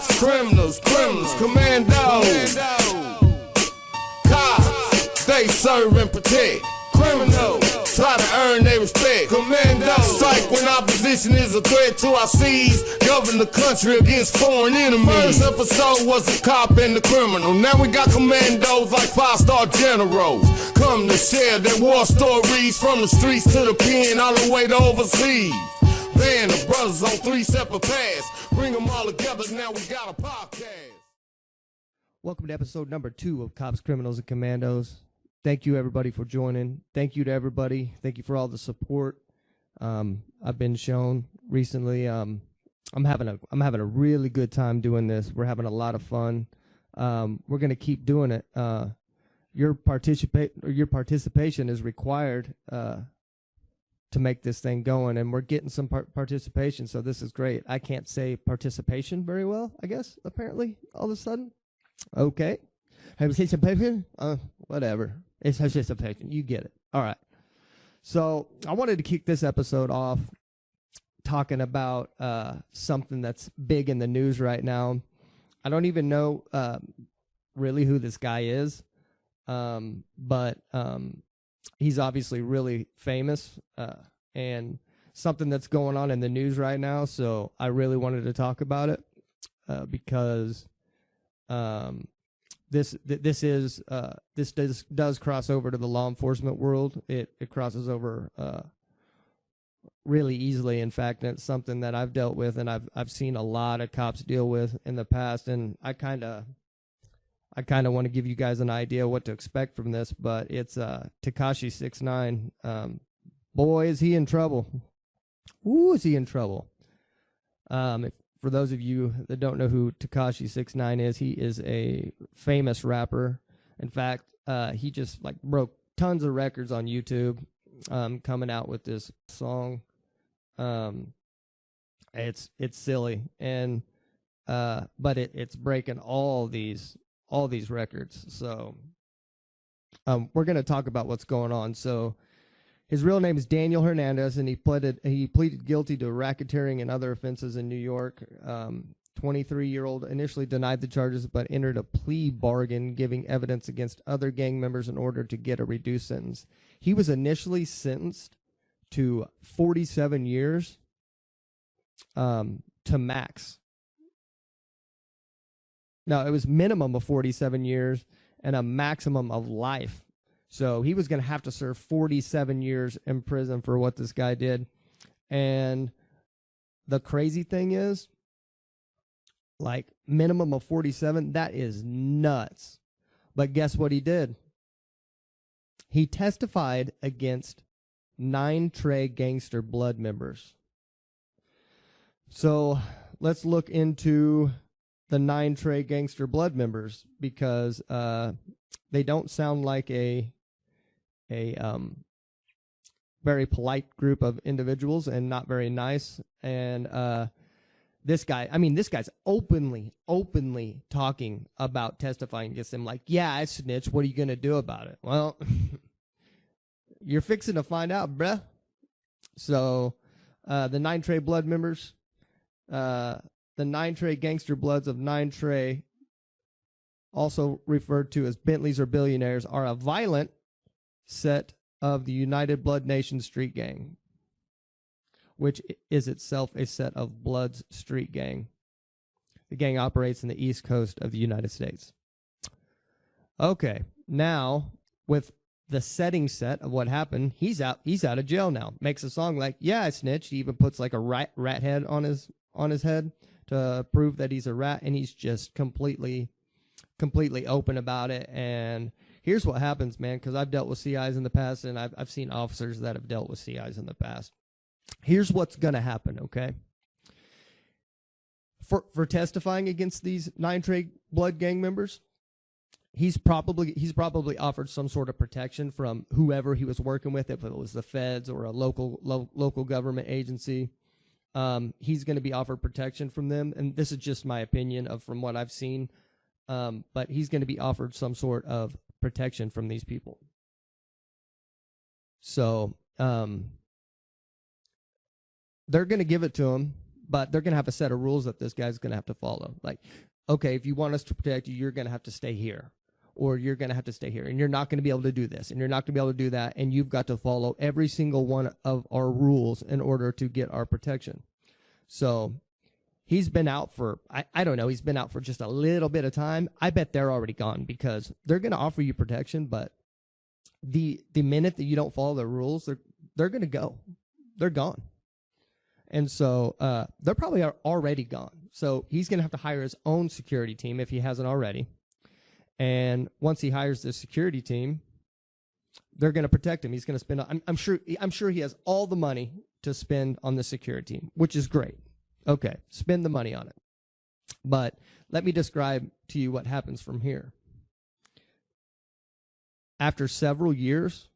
Cops, criminals, commandos. Cops, they serve and protect. Criminals, try to earn their respect. Commandos, strike when opposition is a threat to our seas. Govern the country against foreign enemies. First episode was the cop and the criminal. Now we got commandos like 5-star generals. Come to share their war stories from the streets to the pen all the way to overseas. Band of brothers on 3 separate paths. Bring them all together, now we got a podcast. Welcome to episode number 2 of Cops, Criminals, and Commandos. Thank you, everybody, for joining. Thank you to everybody. Thank you for all the support I've been shown recently. I'm having a really good time doing this. We're having a lot of fun. We're gonna keep doing it. Your participation is required to make this thing going, and we're getting some participation. So this is great. I can't say participation very well, I guess. Apparently, all of a sudden. Okay. Participation? Whatever. It's participation. You get it. All right. So I wanted to kick this episode off talking about something that's big in the news right now. I don't even know really who this guy is, but he's obviously really famous and something that's going on in the news right now. So I really wanted to talk about it because this does cross over to the law enforcement world. It crosses over really easily, in fact, and it's something that I've dealt with and I've seen a lot of cops deal with in the past, and I kind of want to give you guys an idea what to expect from this. But it's Tekashi 6ix9ine. Boy, is he in trouble. Ooh, is he in trouble. For those of you that don't know who Tekashi 6ix9ine is, he is a famous rapper. In fact, he just broke tons of records on YouTube, coming out with this song. It's silly, and but it's breaking all these records. So we're gonna talk about what's going on. So his real name is Daniel Hernandez, and he pleaded guilty to racketeering and other offenses in New York. 23-year-old initially denied the charges, but entered a plea bargain, giving evidence against other gang members in order to get a reduced sentence. He was initially sentenced to 47 years to max. No, it was minimum of 47 years and a maximum of life. So he was going to have to serve 47 years in prison for what this guy did. And the crazy thing is, minimum of 47, that is nuts. But guess what he did? He testified against 9 Trey gangster blood members. So let's look into the 9 Trey gangster blood members, because they don't sound like a very polite group of individuals, and not very nice. And this guy's openly talking about testifying against him. Yeah, I snitched. What are you gonna do about it? Well, you're fixing to find out, bruh. So the 9 Trey blood members, the 9 Trey gangster bloods of 9 Trey, also referred to as Bentleys or billionaires, are a violent set of the United Blood Nation street gang, which is itself a set of Bloods street gang. The gang operates in the East Coast of the United States. Okay, now with the setting set of what happened, he's out of jail now. Makes a song like, yeah, I snitched. He even puts a rat head on his head to prove that he's a rat, and he's just completely open about it. And here's what happens, man, because I've dealt with CIs in the past, and I've seen officers that have dealt with CIs in the past. Here's what's going to happen, okay? For testifying against these 9 Trey blood gang members, he's probably offered some sort of protection from whoever he was working with, if it was the feds or a local government agency. He's going to be offered protection from them, and this is just my opinion from what I've seen. But he's going to be offered some sort of protection from these people. So they're going to give it to him, but they're going to have a set of rules that this guy's going to have to follow. Like, okay, if you want us to protect you, you're going to have to stay here, or you're going to have to stay here, and you're not going to be able to do this, and you're not going to be able to do that, and you've got to follow every single one of our rules in order to get our protection. So he's been out for, I don't know, he's been out for just a little bit of time. I bet they're already gone, because they're going to offer you protection, but the minute that you don't follow the rules, they're going to go. They're gone. And so they're probably already gone. So he's going to have to hire his own security team if he hasn't already. And once he hires this security team, they're going to protect him. He's going to spend, I'm sure he has all the money to spend on the security team, which is great. Okay, spend the money on it. But let me describe to you what happens from here. After several years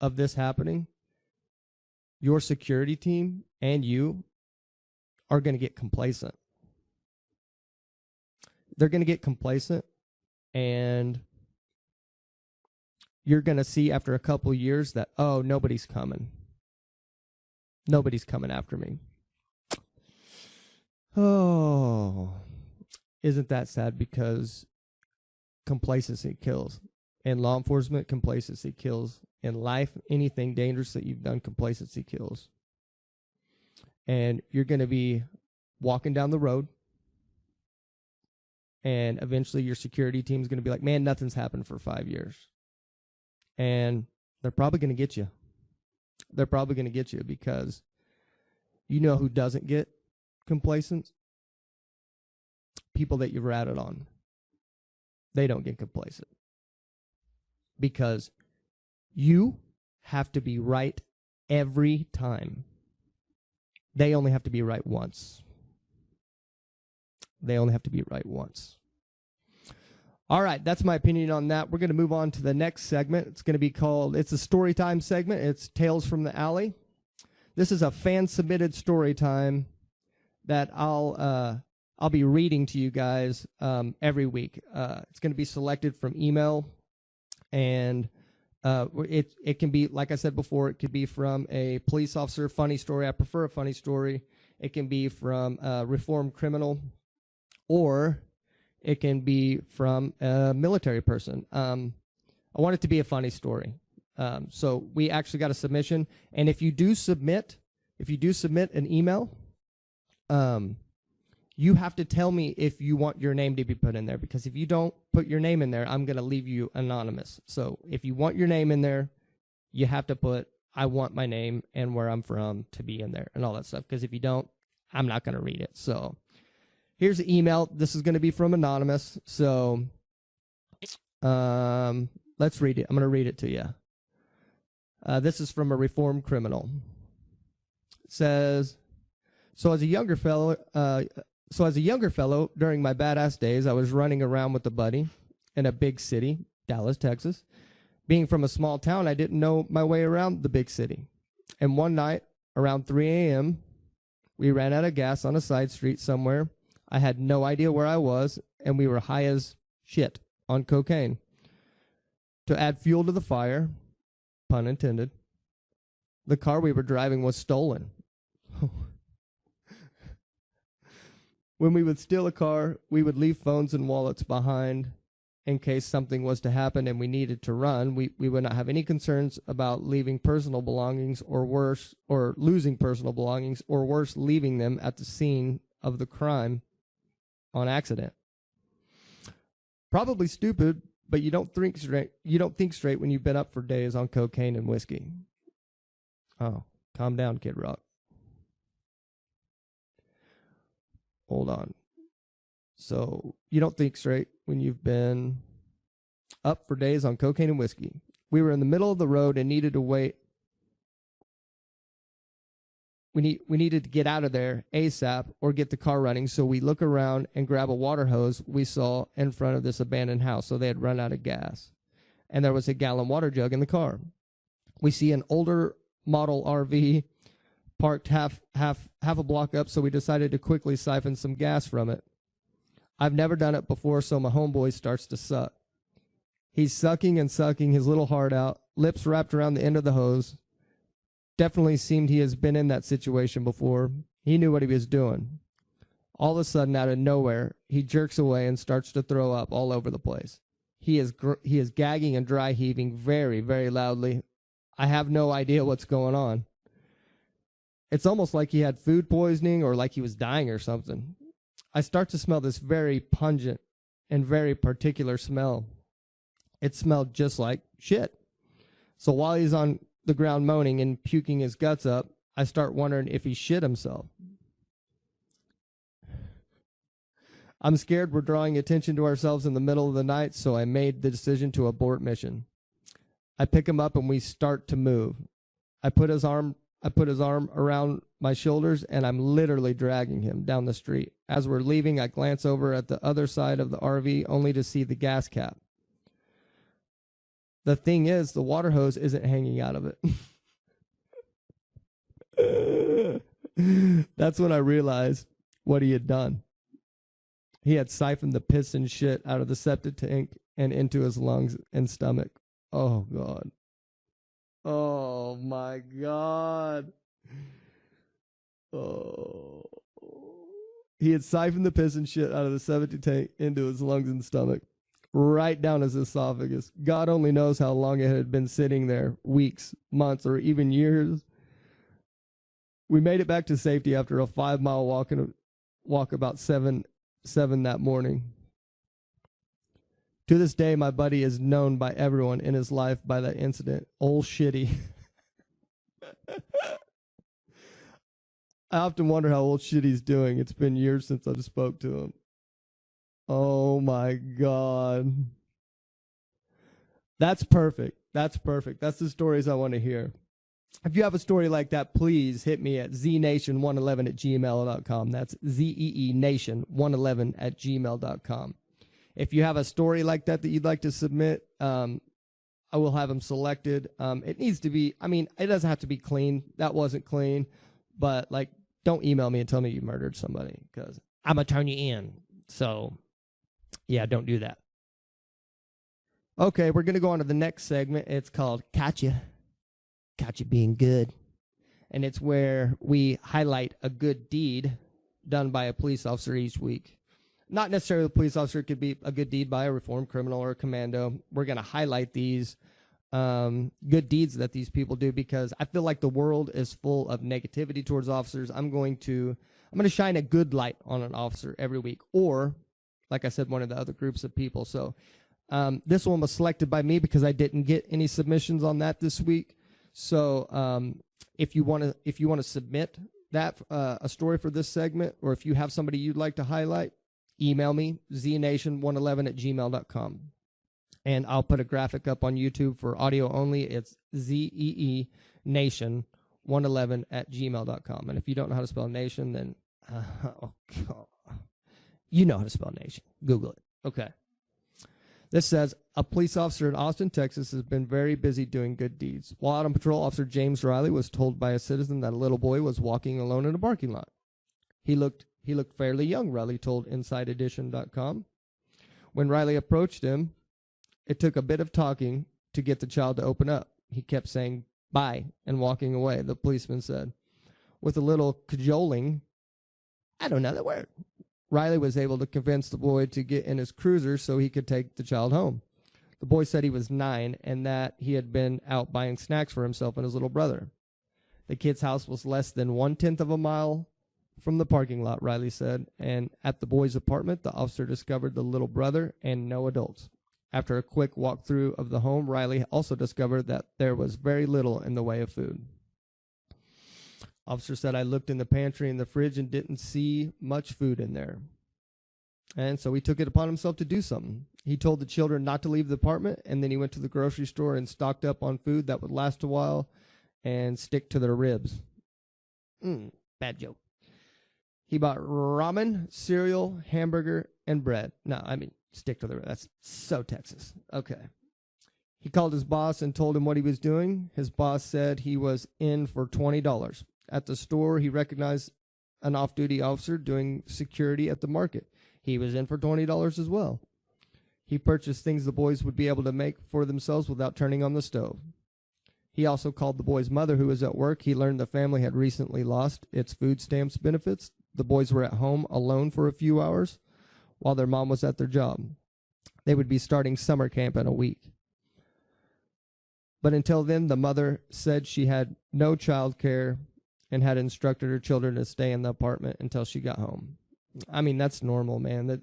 of this happening, your security team and you are going to get complacent. They're going to get complacent, and you're going to see after a couple of years that, oh, nobody's coming. Nobody's coming after me. Oh, isn't that sad? Because complacency kills. In law enforcement, complacency kills. In life, anything dangerous that you've done, complacency kills. And you're going to be walking down the road, and eventually your security team is going to be like, man, nothing's happened for 5 years. And they're probably going to get you. They're probably going to get you, because you know who doesn't get complacent? People that you've ratted on. They don't get complacent. Because you have to be right every time. They only have to be right once. They only have to be right once. All right, that's my opinion on that. We're going to move on to the next segment. It's going to be called, it's a story time segment. It's Tales from the Alley. This is a fan-submitted story time that I'll be reading to you guys every week. It's going to be selected from email, and it can be, like I said before, it could be from a police officer, funny story. I prefer a funny story. It can be from a reformed criminal, or it can be from a military person. I want it to be a funny story. So we actually got a submission, and if you do submit an email, you have to tell me if you want your name to be put in there, because if you don't put your name in there, I'm going to leave you anonymous. So if you want your name in there, you have to put, I want my name and where I'm from to be in there and all that stuff, because if you don't, I'm not going to read it. So here's the email. This is going to be from Anonymous. So let's read it. I'm going to read it to you. This is from a reformed criminal. It says, So as a younger fellow, during my badass days, I was running around with a buddy in a big city, Dallas, Texas. Being from a small town, I didn't know my way around the big city. And one night, around 3 a.m., we ran out of gas on a side street somewhere. I had no idea where I was, and we were high as shit on cocaine. To add fuel to the fire, pun intended, the car we were driving was stolen. When we would steal a car, we would leave phones and wallets behind in case something was to happen and we needed to run. We would not have any concerns about leaving personal belongings, or worse, or losing personal belongings, or worse, leaving them at the scene of the crime on accident. Probably stupid, but you don't think straight. You don't think straight when you've been up for days on cocaine and whiskey. Oh, calm down, Kid Rock. Hold on. So you don't think straight when you've been up for days on cocaine and whiskey. We were in the middle of the road and needed to wait. We needed to get out of there ASAP or get the car running. So we look around and grab a water hose we saw in front of this abandoned house. So they had run out of gas, and there was a gallon water jug in the car. We see an older model RV parked half a block up, so we decided to quickly siphon some gas from it. I've never done it before, so my homeboy starts to suck. He's sucking and sucking his little heart out, lips wrapped around the end of the hose. Definitely seemed he has been in that situation before. He knew what he was doing. All of a sudden, out of nowhere, he jerks away and starts to throw up all over the place. He is gagging and dry heaving very, very loudly. I have no idea what's going on. It's almost like he had food poisoning or like he was dying or something. I start to smell this very pungent and very particular smell. It smelled just like shit. So while he's on the ground moaning and puking his guts up, I start wondering if he shit himself. I'm scared we're drawing attention to ourselves in the middle of the night, so I made the decision to abort mission. I pick him up and we start to move. I put his arm around my shoulders and I'm literally dragging him down the street. As we're leaving, I glance over at the other side of the RV only to see the gas cap. The thing is, the water hose isn't hanging out of it. That's when I realized what he had done. He had siphoned the piss and shit out of the septic tank and into his lungs and stomach. Oh, God. Oh, my God. Oh. He had siphoned the piss and shit out of the septic tank into his lungs and stomach, right down his esophagus. God only knows how long it had been sitting there, weeks, months, or even years. We made it back to safety after a 5-mile walk about 7 that morning. To this day, my buddy is known by everyone in his life by that incident. Old Shitty. I often wonder how Old Shitty's doing. It's been years since I've spoke to him. Oh my God. That's perfect. That's perfect. That's the stories I want to hear. If you have a story like that, please hit me at znation111@gmail.com. That's zeenation111@gmail.com. If you have a story like that you'd like to submit, I will have them selected. It needs to be, it doesn't have to be clean. That wasn't clean. But, don't email me and tell me you murdered somebody, because I'm going to turn you in. So, yeah, don't do that. Okay, we're going to go on to the next segment. It's called Catcha. Catcha being good. And it's where we highlight a good deed done by a police officer each week. Not necessarily a police officer. It could be a good deed by a reformed criminal or a commando. We're going to highlight these good deeds that these people do, because I feel like the world is full of negativity towards officers. I'm going to shine a good light on an officer every week, or, like I said, one of the other groups of people. So this one was selected by me because I didn't get any submissions on that this week. So if you want to submit that a story for this segment, or if you have somebody you'd like to highlight, email me, znation111@gmail.com. And I'll put a graphic up on YouTube for audio only. It's zeenation111@gmail.com. And if you don't know how to spell nation, then you know how to spell nation. Google it. Okay. This says, a police officer in Austin, Texas has been very busy doing good deeds. While out on patrol, Officer James Riley was told by a citizen that a little boy was walking alone in a parking lot. He looked fairly young, Riley told InsideEdition.com. When Riley approached him, it took a bit of talking to get the child to open up. He kept saying bye and walking away, the policeman said. With a little cajoling, I don't know that word, Riley was able to convince the boy to get in his cruiser so he could take the child home. The boy said he was 9 and that he had been out buying snacks for himself and his little brother. The kid's house was less than 1/10 of a mile from the parking lot, Riley said, and at the boy's apartment, the officer discovered the little brother and no adults. After a quick walkthrough of the home, Riley also discovered that there was very little in the way of food. Officer said, I looked in the pantry and the fridge and didn't see much food in there. And so he took it upon himself to do something. He told the children not to leave the apartment, and then he went to the grocery store and stocked up on food that would last a while and stick to their ribs. Bad joke. He bought ramen, cereal, hamburger, and bread. Stick to the ribs. That's so Texas. Okay. He called his boss and told him what he was doing. His boss said he was in for $20. At the store, he recognized an off-duty officer doing security at the market. He was in for $20 as well. He purchased things the boys would be able to make for themselves without turning on the stove. He also called the boy's mother, who was at work. He learned the family had recently lost its food stamps benefits. The boys were at home alone for a few hours while their mom was at their job. They would be starting summer camp in a week. But until then, the mother said she had no child care and had instructed her children to stay in the apartment until she got home. I mean, that's normal, man.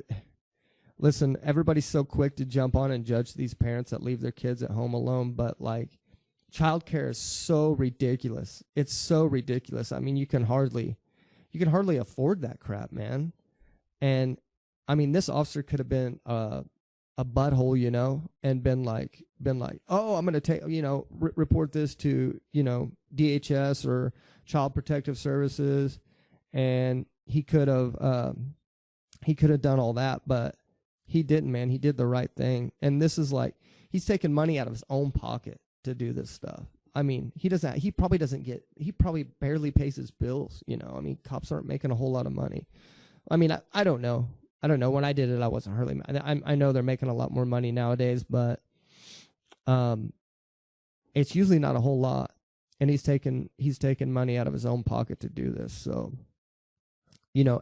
Listen, everybody's so quick to jump on and judge these parents that leave their kids at home alone, but like, child care is so ridiculous. It's so ridiculous. I mean, you can hardly afford that crap, man. And I mean, this officer could have been a butthole, you know, and been like, oh, I'm going to report this to, DHS or Child Protective Services. And he could have done all that, but he didn't, man. He did the right thing. And this is like, he's taking money out of his own pocket to do this stuff. I mean, he probably barely pays his bills, you know. I mean, cops aren't making a whole lot of money. I mean, I don't know. When I did it, I wasn't hardly mad. I know they're making a lot more money nowadays, but it's usually not a whole lot. And he's taken money out of his own pocket to do this. So,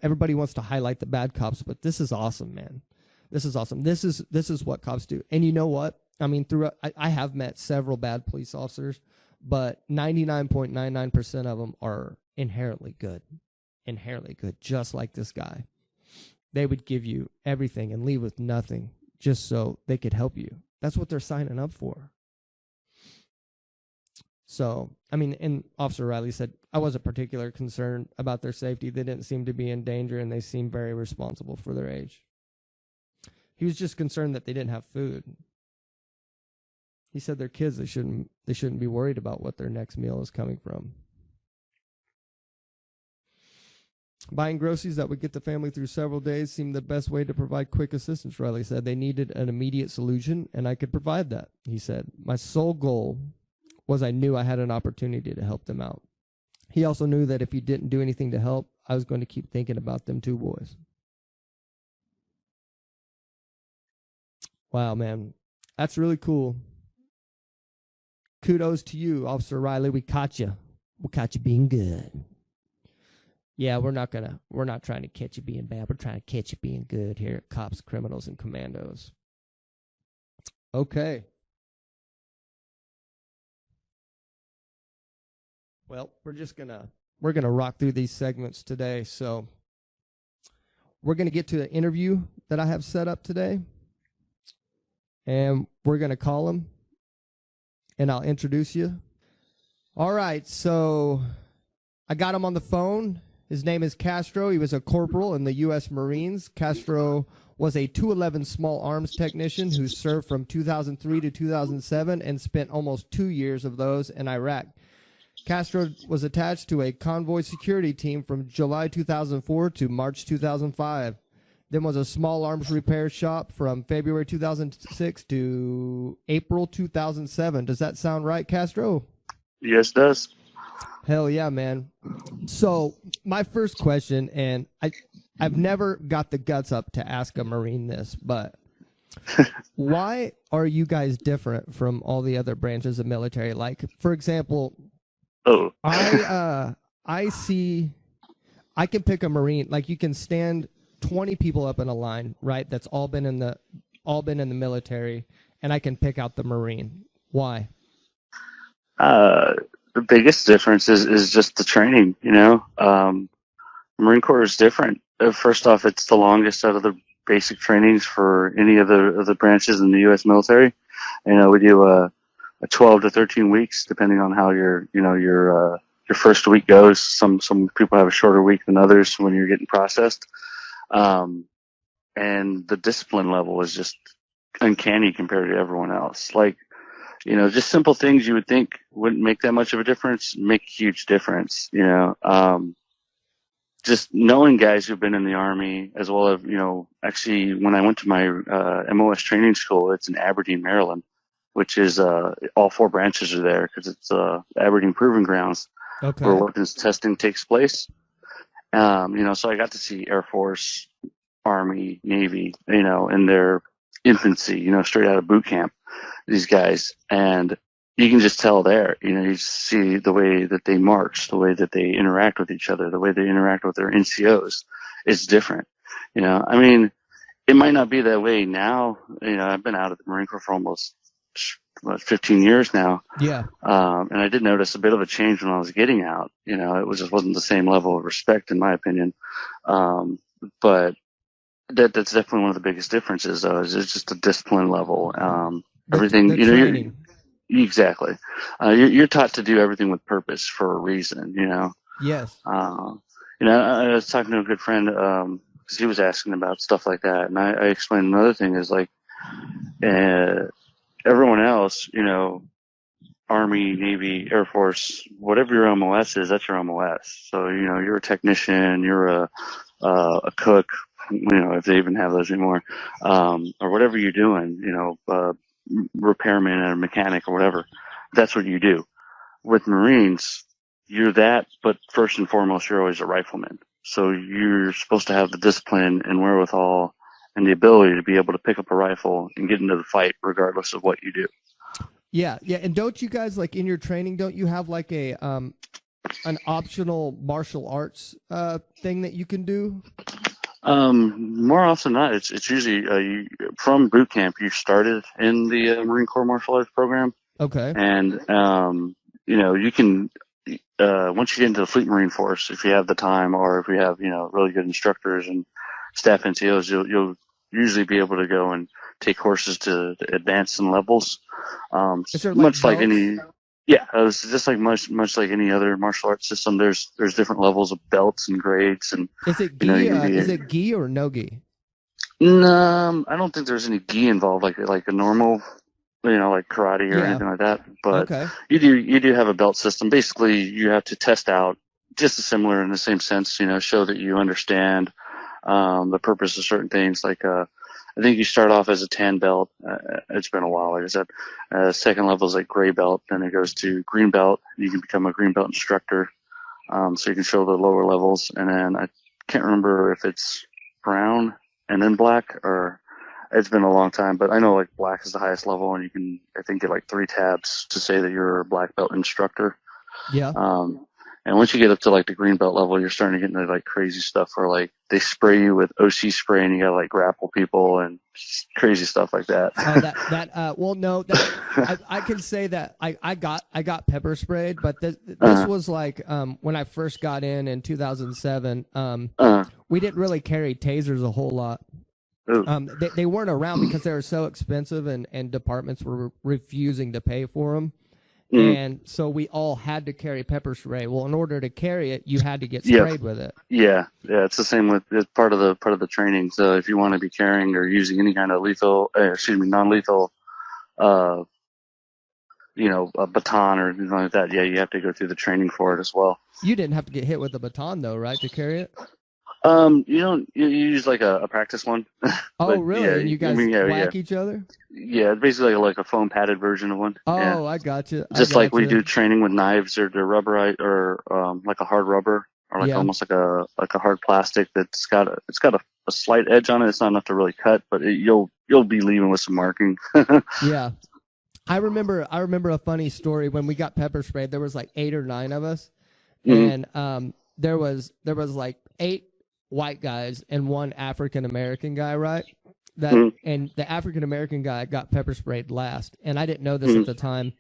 everybody wants to highlight the bad cops, but this is awesome, man. This is awesome. This is what cops do. And you know what? I mean, I have met several bad police officers, but 99.99% of them are inherently good, just like this guy. They would give you everything and leave with nothing just so they could help you. That's what they're signing up for. So, I mean, and Officer Riley said, I wasn't particularly concerned about their safety. They didn't seem to be in danger, and they seemed very responsible for their age. He was just concerned that they didn't have food. He said they're kids. They shouldn't be worried about what their next meal is coming from. Buying groceries that would get the family through several days seemed the best way to provide quick assistance, Riley said. They needed an immediate solution, and I could provide that, he said. My sole goal was I knew I had an opportunity to help them out. He also knew that if he didn't do anything to help, I was going to keep thinking about them two boys. Wow, man. That's really cool. Kudos to you, Officer Riley. We caught you. We caught you being good. Yeah, we're not trying to catch you being bad. We're trying to catch you being good here at Cops, Criminals, and Commandos. Okay. Well, we're gonna rock through these segments today. So we're gonna get to the interview that I have set up today, and we're gonna call him, and I'll introduce you. All right, so I got him on the phone. His name is Castro. He was a corporal in the U.S. Marines. Castro was a 211 small arms technician who served from 2003 to 2007 and spent almost 2 years of those in Iraq. Castro was attached to a convoy security team from July 2004 to March 2005. Then was a small arms repair shop from February 2006 to April 2007. Does that sound right, Castro? Yes, it does. Hell yeah, man. So my first question, and I've never got the guts up to ask a Marine this, but why are you guys different from all the other branches of military? Like, for example, I can pick a Marine, like you can stand 20 people up in a line, right? That's all been in the military, and I can pick out the Marine. Why? The biggest difference is just the training, Marine Corps is different. First off, it's the longest out of the basic trainings for any of the branches in the U.S. military. We do a 12 to 13 weeks, depending on how your first week goes. Some people have a shorter week than others when you're getting processed. And the discipline level is just uncanny compared to everyone else. Like, just simple things you would think wouldn't make that much of a difference make a huge difference. Just knowing guys who've been in the Army, as well as, actually when I went to my MOS training school, it's in Aberdeen, Maryland, which is all four branches are there because it's Aberdeen Proving Grounds, okay, where weapons testing takes place. So I got to see Air Force, Army, Navy, in their infancy, straight out of boot camp, these guys. And, you can just tell there. You see the way that they march, the way that they interact with each other, the way they interact with their NCOs. It's different. I mean, it might not be that way now. I've been out of the Marine Corps for almost 15 years now. Yeah. And I did notice a bit of a change when I was getting out. It just wasn't the same level of respect, in my opinion. But that's definitely one of the biggest differences, though, is it's just a discipline level. Everything, training. Exactly. You're taught to do everything with purpose for a reason, Yes. I was talking to a good friend, because he was asking about stuff like that. And I explained another thing is like, everyone else, Army, Navy, Air Force, whatever your MOS is, that's your MOS. So, you're a technician, you're a cook, if they even have those anymore, or whatever you're doing, repairman or mechanic or whatever. That's what you do. With Marines, you're that, but first and foremost, you're always a rifleman. So you're supposed to have the discipline and wherewithal and the ability to be able to pick up a rifle and get into the fight regardless of what you do. Yeah. And don't you guys, like, in your training, don't you have like a an optional martial arts thing that you can do? More often than not, it's usually from boot camp. You started in the Marine Corps martial arts program. Okay. And you can once you get into the Fleet Marine Force, if you have the time, or if you have really good instructors and staff NCOs, you'll usually be able to go and take courses to advance in levels. Is there much like belts? any. Yeah, it was just like much like any other martial arts system. There's different levels of belts and grades, and Is it gi? Is it gi or no gi? No, I don't think there's any gi involved, like a normal, like karate or anything like that. But okay. you do have a belt system. Basically, you have to test out just as similar in the same sense. Show that you understand the purpose of certain things. Like I think you start off as a tan belt. It's been a while, like I said. Second level is like gray belt. Then it goes to green belt. You can become a green belt instructor. So you can show the lower levels. And then I can't remember if it's brown and then black, or it's been a long time, but I know like black is the highest level, and you can, I think, get like 3 tabs to say that you're a black belt instructor. Yeah. And once you get up to like the green belt level, you're starting to get into like crazy stuff where like they spray you with OC spray and you gotta like grapple people and crazy stuff like that. Well, no, I can say that I got pepper sprayed, but this was like when I first got in 2007. We didn't really carry tasers a whole lot. They weren't around because they were so expensive, and departments were refusing to pay for them. And so we all had to carry pepper spray. Well, in order to carry it, you had to get sprayed with it. Yeah, it's the same with it's part of the training. So if you want to be carrying or using any kind of non-lethal, a baton or anything like that, you have to go through the training for it as well. You didn't have to get hit with a baton though, right, to carry it? You use like a practice one. Oh, really? Yeah, and you guys whack each other? Yeah, basically like a foam padded version of one. Oh, I got you. Just like we do training with knives or the rubber or like a hard rubber or like almost like a hard plastic that's got a slight edge on it. It's not enough to really cut, but you'll be leaving with some marking. Yeah. I remember a funny story when we got pepper sprayed. There was like 8 or 9 of us, and there was like 8 white guys and 1 African American guy, right? And the African American guy got pepper sprayed last, and I didn't know this at the time,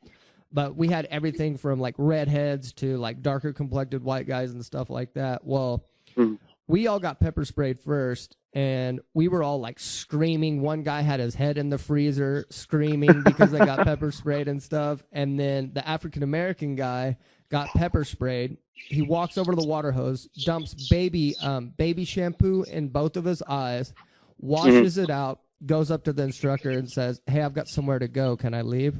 but we had everything from like redheads to like darker complected white guys and stuff like that. Well, we all got pepper sprayed first, and we were all like screaming. One guy had his head in the freezer screaming because they got pepper sprayed and stuff. And then the African American guy got pepper sprayed. He walks over to the water hose, dumps baby shampoo in both of his eyes, washes it out, goes up to the instructor and says, "Hey, I've got somewhere to go. Can I leave?"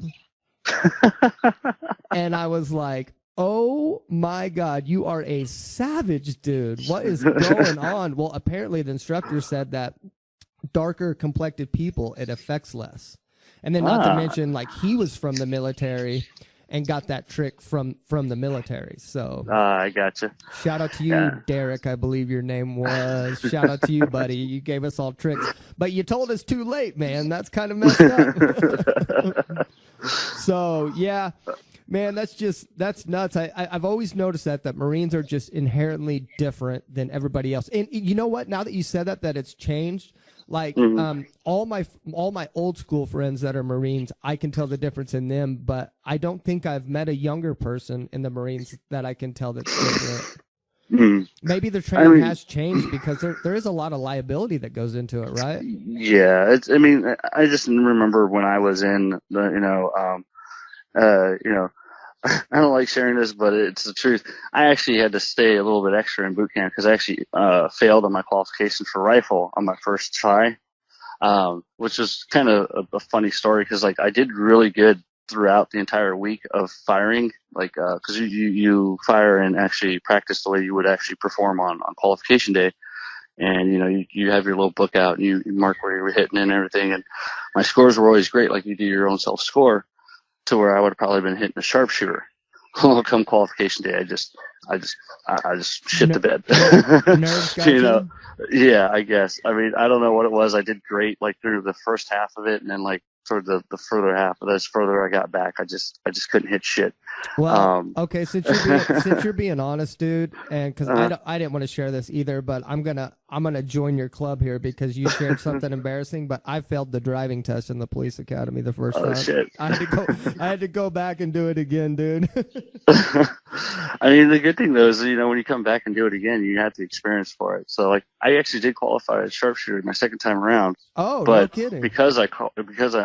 And I was like, "Oh my God, you are a savage, dude. What is going on?" Well, apparently the instructor said that darker complected people, it affects less. And then not to mention, like, he was from the military and got that trick from the military. So I gotcha. Shout out to you, Derek, I believe your name was. Shout out to you, buddy. You gave us all tricks. But you told us too late, man. That's kind of messed up. So yeah, man, that's nuts. I've always noticed that Marines are just inherently different than everybody else. And you know what? Now that you said that it's changed. Like all my old school friends that are Marines, I can tell the difference in them. But I don't think I've met a younger person in the Marines that I can tell that's different. Maybe the training has changed because there is a lot of liability that goes into it, right? Yeah, I just remember when I was in the, I don't like sharing this, but it's the truth. I actually had to stay a little bit extra in boot camp because I actually failed on my qualification for rifle on my first try, which was kind of a funny story because like I did really good throughout the entire week of firing, like because you fire and actually practice the way you would actually perform on qualification day. And you have your little book out and you mark where you were hitting and everything. And my scores were always great, like you do your own self score, to where I would have probably been hitting a sharpshooter. Come qualification day, I just shit the bed. Nerves got you? Yeah, I guess. I mean, I don't know what it was. I did great like through the first half of it, and then like toward the further half of this, further I got back, I just couldn't hit shit. Well, okay, since you're being honest, dude, and because I didn't want to share this either, but I'm gonna join your club here because you shared something embarrassing. But I failed the driving test in the police academy the first time. Shit. I had to go back and do it again, dude. I mean, the good thing though is when you come back and do it again, you have the experience for it. So like, I actually did qualify as sharpshooter my second time around. Oh, but no kidding! Because I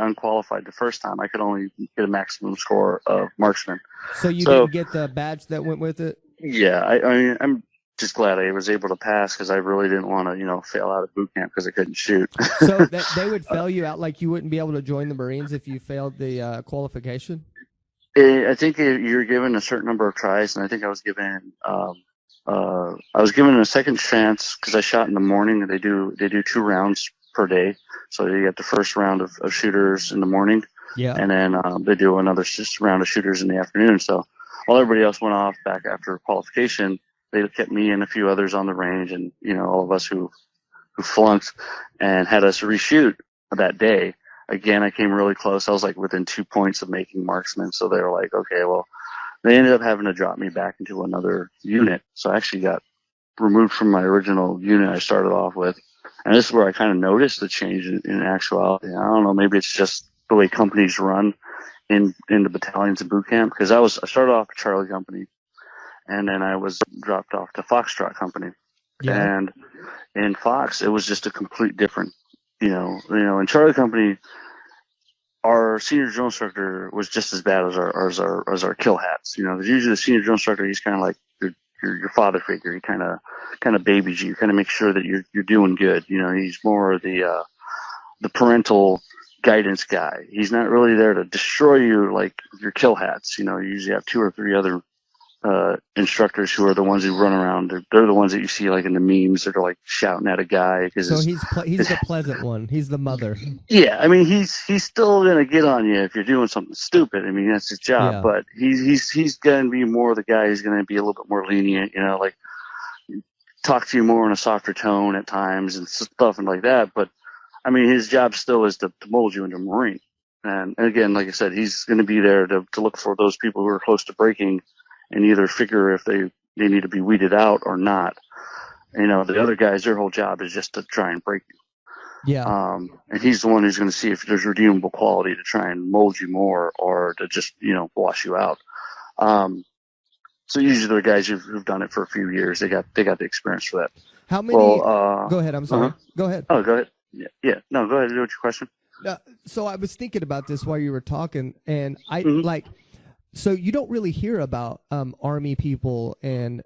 unqualified the first time, I could only get a maximum score of marksman. So you didn't get the badge that went with it? Yeah, I mean, I'm just glad I was able to pass because I really didn't want to, fail out of boot camp because I couldn't shoot. So they would fail you out, like you wouldn't be able to join the Marines if you failed the qualification? I think you're given a certain number of tries, and I think I was given a second chance because I shot in the morning. They do 2 rounds per day, so you get the first round of shooters in the morning. Yeah. And then they do another round of shooters in the afternoon. So while everybody else went off back after qualification, they kept me and a few others on the range, and all of us who flunked and had us reshoot that day. Again, I came really close. I was like within 2 points of making marksman. So they were like, okay, well, they ended up having to drop me back into another unit. So I actually got removed from my original unit I started off with. And this is where I kind of noticed the change in actuality. I don't know, maybe it's just the way companies run in the battalions and boot camp. Because I started off at Charlie Company, and then I was dropped off to Foxtrot Company. Yeah. And in Fox, it was just a complete different, in Charlie Company, our senior drill instructor was just as bad as our kill hats. Usually the senior drill instructor, he's kind of like your father figure. He kind of babies you, kind of makes sure that you're doing good. He's more the parental guidance guy. He's not really there to destroy you like your kill hats. You usually have 2 or 3 other instructors who are the ones who run around. They're the ones that you see like in the memes that are like shouting at a guy. So he's the pleasant one. He's the mother. Yeah, I mean he's still gonna get on you if you're doing something stupid. I mean that's his job. Yeah. But he's gonna be more the guy who's gonna be a little bit more lenient. Like talk to you more in a softer tone at times and stuff and like that. But I mean his job still is to mold you into a Marine. And again, like I said, he's gonna be there to look for those people who are close to breaking and either figure if they need to be weeded out or not. The other guys, their whole job is just to try and break you. Yeah. And he's the one who's going to see if there's redeemable quality to try and mold you more or to just, wash you out. So usually they're guys who've done it for a few years. They got the experience for that. How many? Go ahead. I'm sorry. Go ahead. Oh, go ahead. Yeah. No, go ahead. What's your question? So I was thinking about this while you were talking, and I Mm-hmm. So you don't really hear about Army people and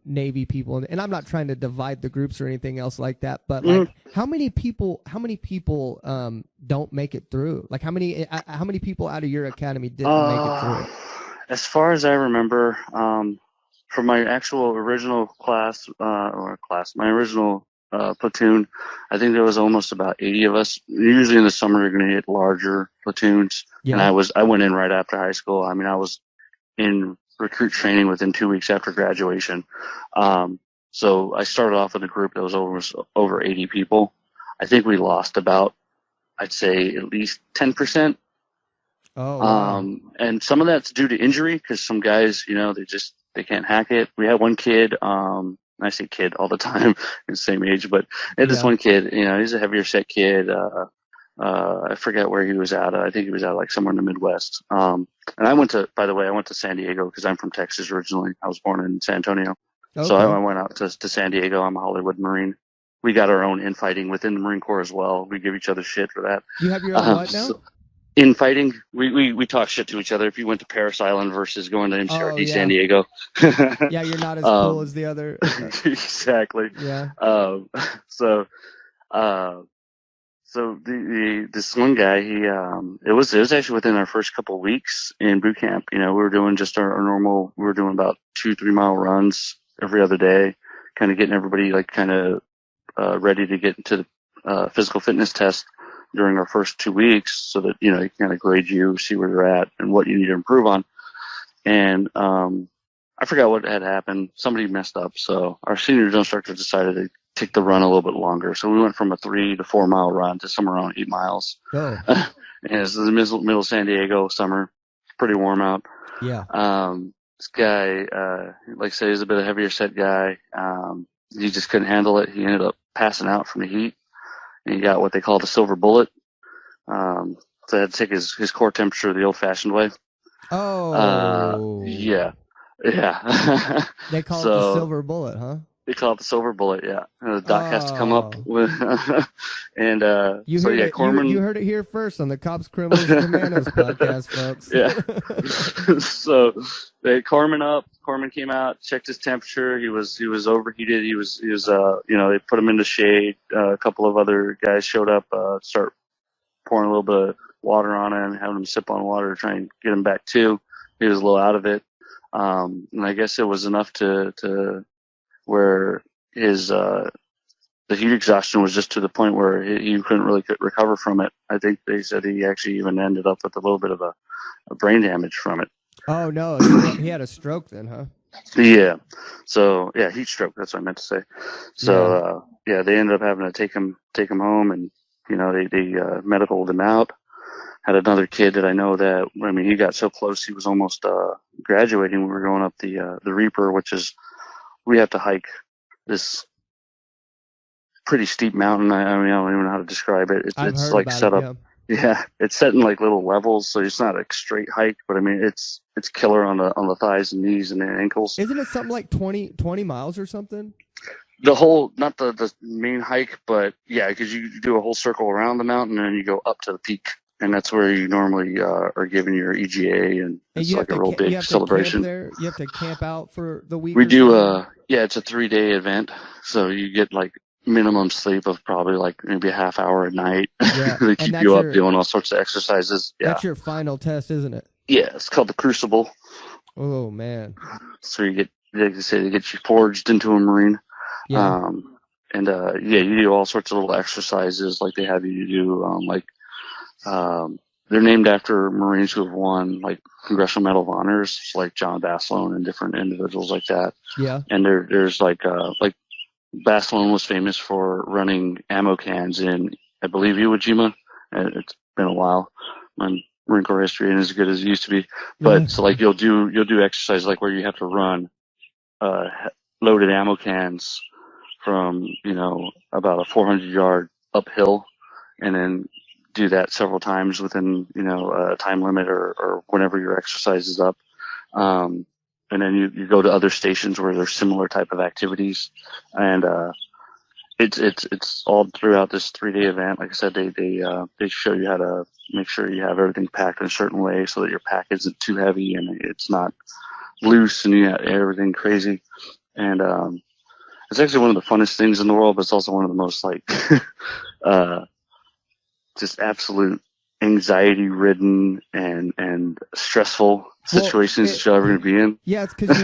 Navy people, and I'm not trying to divide the groups or anything else like that. But like, how many people don't make it through? Like, how many people out of your academy didn't make it through? As far as I remember, from my actual original my original platoon, I think there was almost about 80 of us. Usually in the summer, you're going to hit larger platoons. Yeah. And I went in right after high school. I mean, I was in recruit training within 2 weeks after graduation. So I started off in a group that was over 80 people. I think we lost about, I'd say at least 10%. Oh, wow. And some of that's due to injury because some guys, they can't hack it. We had one kid, I say kid all the time, the same age, but this one kid, he's a heavier set kid. I forget where he was at. I think he was at like somewhere in the Midwest. And I went to San Diego because I'm from Texas originally. I was born in San Antonio. Okay. So I went out to San Diego. I'm a Hollywood Marine. We got our own infighting within the Marine Corps as well. We give each other shit for that. You have your own what now? Infighting. We talk shit to each other. If you went to Paris Island versus going to MCRD San Diego. Yeah, you're not as cool as the other. Exactly. Yeah. So this one guy, it was actually within our first couple of weeks in boot camp. We were doing just our normal. We were doing about 2-3 mile runs every other day, kind of getting everybody like kind of ready to get into the physical fitness test during our first 2 weeks, so that he kind of grade you, see where you're at, and what you need to improve on. And I forgot what had happened. Somebody messed up, so our senior drill instructor decided to take the run a little bit longer. So we went from a 3 to 4 mile run to somewhere around 8 miles. Oh. And it's the middle of San Diego summer. It's pretty warm out. Yeah. This guy, like I say, he's a bit of a heavier set guy. He just couldn't handle it. He ended up passing out from the heat. And he got what they call the silver bullet. So they had to take his core temperature the old-fashioned way. Oh. Yeah. They call it the silver bullet, huh? They call it the silver bullet, yeah. And the doc has to come up with, and Corman. You heard it here first on the Cops, Criminals, and Commandos podcast, folks. Yeah. So they had Corman up. Corman came out, checked his temperature. He was overheated. He was they put him in the shade. A couple of other guys showed up, start pouring a little bit of water on him, having him sip on water to try and get him back too. He was a little out of it. And I guess it was enough to where his the heat exhaustion was just to the point where he couldn't really recover from it. I think they said he actually even ended up with a little bit of a brain damage from it. Oh no, he had a stroke then, huh? Yeah. So heat stroke. That's what I meant to say. So they ended up having to take him home, and they medicaled him out. Had another kid that I know that he got so close he was almost graduating. We were going up the Reaper, which is we have to hike this pretty steep mountain. I don't even know how to describe it. It's like set up. Yeah, it's set in like little levels, so it's not a straight hike, but it's killer on the thighs and knees and the ankles. Isn't it something like 20 miles or something? The whole, not the main hike, but yeah, because you do a whole circle around the mountain and then you go up to the peak. And that's where you normally are given your EGA, and it's like a real big celebration. You have to camp out for the week. We do, it's a 3-day event, so you get like minimum sleep of probably like maybe a half hour at night. Yeah. They keep you up doing all sorts of exercises. Yeah. That's your final test, isn't it? Yeah, it's called the Crucible. Oh man! So you get, like I say, they get you forged into a Marine. Yeah. You do all sorts of little exercises like they have you do, they're named after Marines who have won like Congressional Medal of Honors, like John Basilone and different individuals like that. Yeah. And there's like Basilone was famous for running ammo cans in, I believe, Iwo Jima. It's been a while. My Marine Corps history ain't as good as it used to be. But so like you'll do exercises like where you have to run loaded ammo cans from, about a 400-yard uphill, and then do that several times within, a time limit or whenever your exercise is up. And then you go to other stations where there's similar type of activities. And, it's all throughout this 3-day event. Like I said, they show you how to make sure you have everything packed in a certain way so that your pack isn't too heavy and it's not loose and you have everything crazy. And, it's actually one of the funnest things in the world, but it's also one of the most like, just absolute anxiety-ridden and stressful situations that you're ever going to be in. Yeah, it's because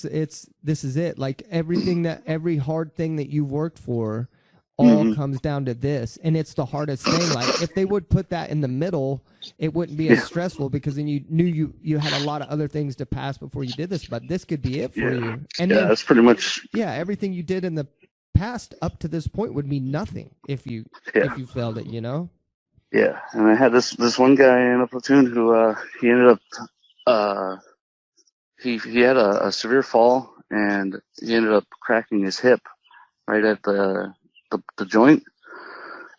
it's this is it. Like every hard thing that you worked for, all comes down to this, and it's the hardest thing. Like if they would put that in the middle, it wouldn't be as stressful because then you knew you had a lot of other things to pass before you did this. But this could be it for you. And then, that's pretty much. Yeah, everything you did in the past up to this point would mean nothing if you failed it, you know? Yeah, and I had this one guy in a platoon who he ended up he had a severe fall, and he ended up cracking his hip right at the joint,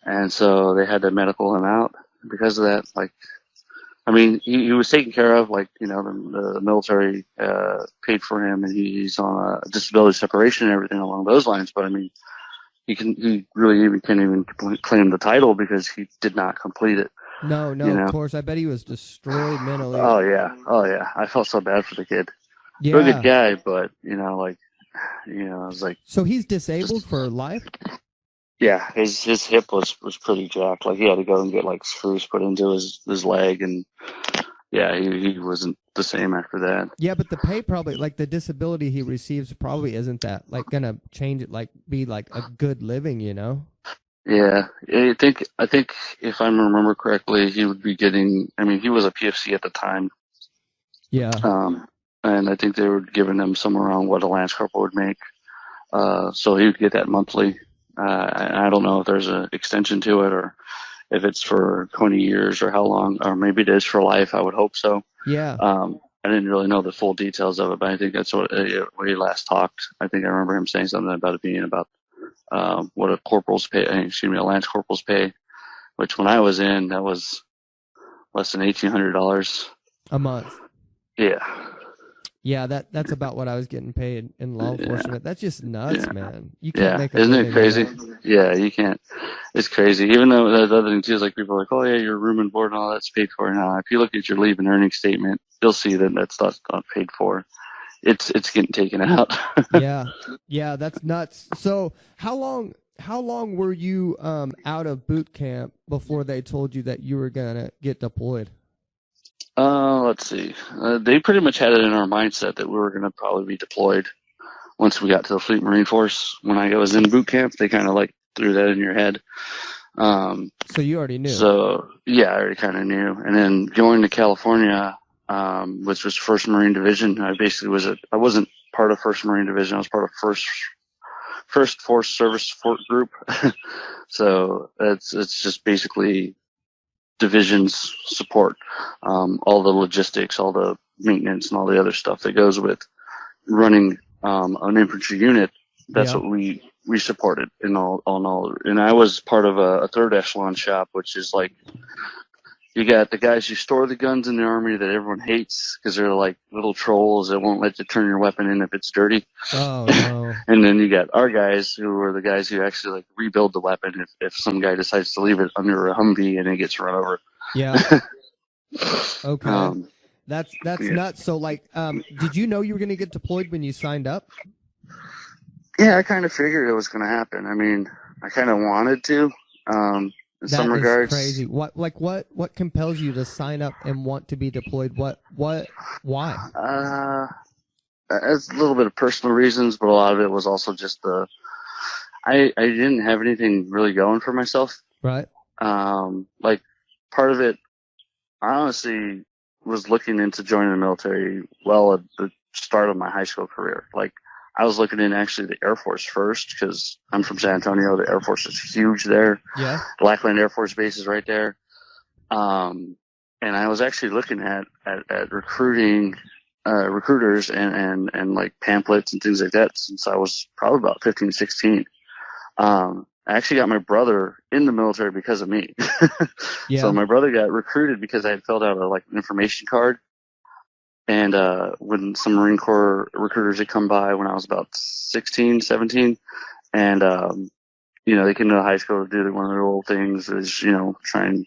and so they had to medical him out because of that. Like, I mean, he was taken care of, like, you know, the military paid for him, and he's on a disability separation and everything along those lines. But I mean, he really even can't even claim the title because he did not complete it. No, you know? Of course. I bet he was destroyed mentally. Oh yeah. I felt so bad for the kid. Yeah. Real good guy, but you know, like, you know, I was like. So he's disabled for life? Yeah, his hip was pretty jacked. Like, he had to go and get like screws put into his leg, and yeah, he wasn't the same after that. Yeah, but the pay probably, like, the disability he receives probably isn't that, like, gonna change it, like, be like a good living, you know? Yeah, I think if I remember correctly, he would be getting. I mean, he was a PFC at the time. Yeah. And I think they were giving him somewhere around what a Lance Corporal would make. So he would get that monthly. I don't know if there's an extension to it, or if it's for 20 years or how long, or maybe it is for life. I would hope so. Yeah. I didn't really know the full details of it, but I think that's what when he last talked. I think I remember him saying something about it being about what a Lance Corporal's pay, which when I was in, that was less than $1,800 a month. Yeah. Yeah, that's about what I was getting paid in law enforcement. That's just nuts, man. You can't make a Isn't living it crazy? on that. Yeah, you can't. It's crazy. Even though the other thing too is, like, people are like, oh yeah, your room and board and all that's paid for. Now, if you look at your leave and earnings statement, you'll see that that's not paid for. It's getting taken out. Yeah, that's nuts. So how long were you out of boot camp before they told you that you were gonna get deployed? Let's see. They pretty much had it in our mindset that we were going to probably be deployed once we got to the Fleet Marine Force. When I was in boot camp, they kind of like threw that in your head. So you already knew. So yeah, I already kind of knew. And then going to California, which was 1st Marine Division, I wasn't part of 1st Marine Division. I was part of First Force Service Support Group. So it's just basically divisions support, all the logistics, all the maintenance, and all the other stuff that goes with running an infantry unit. That's what we supported in all. And I was part of a 3rd echelon shop, which is like, you got the guys who store the guns in the Army that everyone hates because they're like little trolls that won't let you turn your weapon in if it's dirty. Oh, no. And then you got our guys who are the guys who actually like rebuild the weapon if some guy decides to leave it under a Humvee and it gets run over. Yeah. Okay. That's nuts. So, like, did you know you were going to get deployed when you signed up? Yeah, I kind of figured it was going to happen. I mean, I kind of wanted to. In some regards, crazy. What compels you to sign up and want to be deployed? Why? It's a little bit of personal reasons, but a lot of it was also just I didn't have anything really going for myself. Right. Like, part of it, I honestly was looking into joining the military well at the start of my high school career. Like, I was looking in actually the Air Force first because I'm from San Antonio. The Air Force is huge there. Yeah. Lackland Air Force Base is right there. And I was actually looking at recruiting recruiters and like pamphlets and things like that since I was probably about 15, 16. I actually got my brother in the military because of me. Yeah. So my brother got recruited because I had filled out an information card. And when some Marine Corps recruiters had come by when I was about 16, 17, and they came to the high school to do one of their old things is, try and,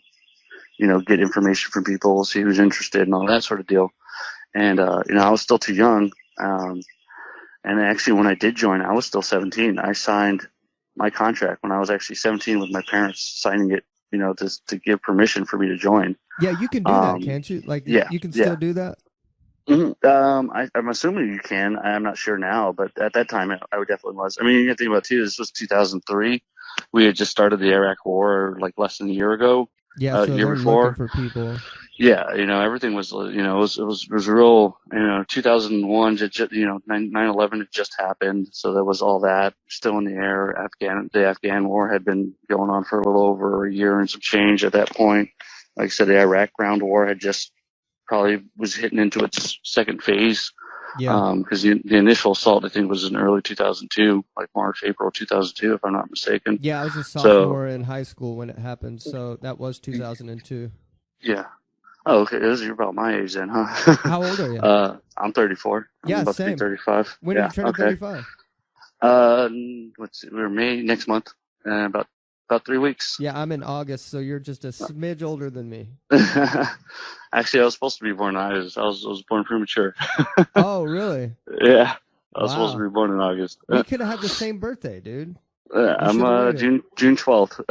get information from people, see who's interested and all that sort of deal. And, I was still too young. And actually when I did join, I was still 17. I signed my contract when I was actually 17 with my parents signing it, to give permission for me to join. Yeah, you can do that, can't you? Like, you can still do that? Mm-hmm. I'm assuming you can. I'm not sure now, but at that time, I definitely was. I mean, you got to think about it too. This was 2003. We had just started the Iraq War like less than a year ago. Yeah, so year they're before. looking for people. Yeah, everything was, it was real, 2001, you know, 9/11 had just happened. So there was all that still in the air. The Afghan war had been going on for a little over a year and some change at that point. Like I said, the Iraq ground war had just probably was hitting into its second phase. Yeah. Because the initial assault, I think, was in early 2002, like March, April 2002, if I'm not mistaken. Yeah, I was a So, sophomore in high school when it happened, so that was 2002. yeah. Oh, okay. You're about my age then, huh? How old are you? I'm 34. I'm Yeah, about to same. be 35. When yeah, are you turning okay. 35? We're May next month, about 3 weeks. Yeah, I'm in August, so you're just a smidge older than me. Actually, I was supposed to be born in August. I was born premature. Oh, really? Yeah, I was Wow. supposed to be born in August. We could have had the same birthday, dude. I'm should've waited. June 12th.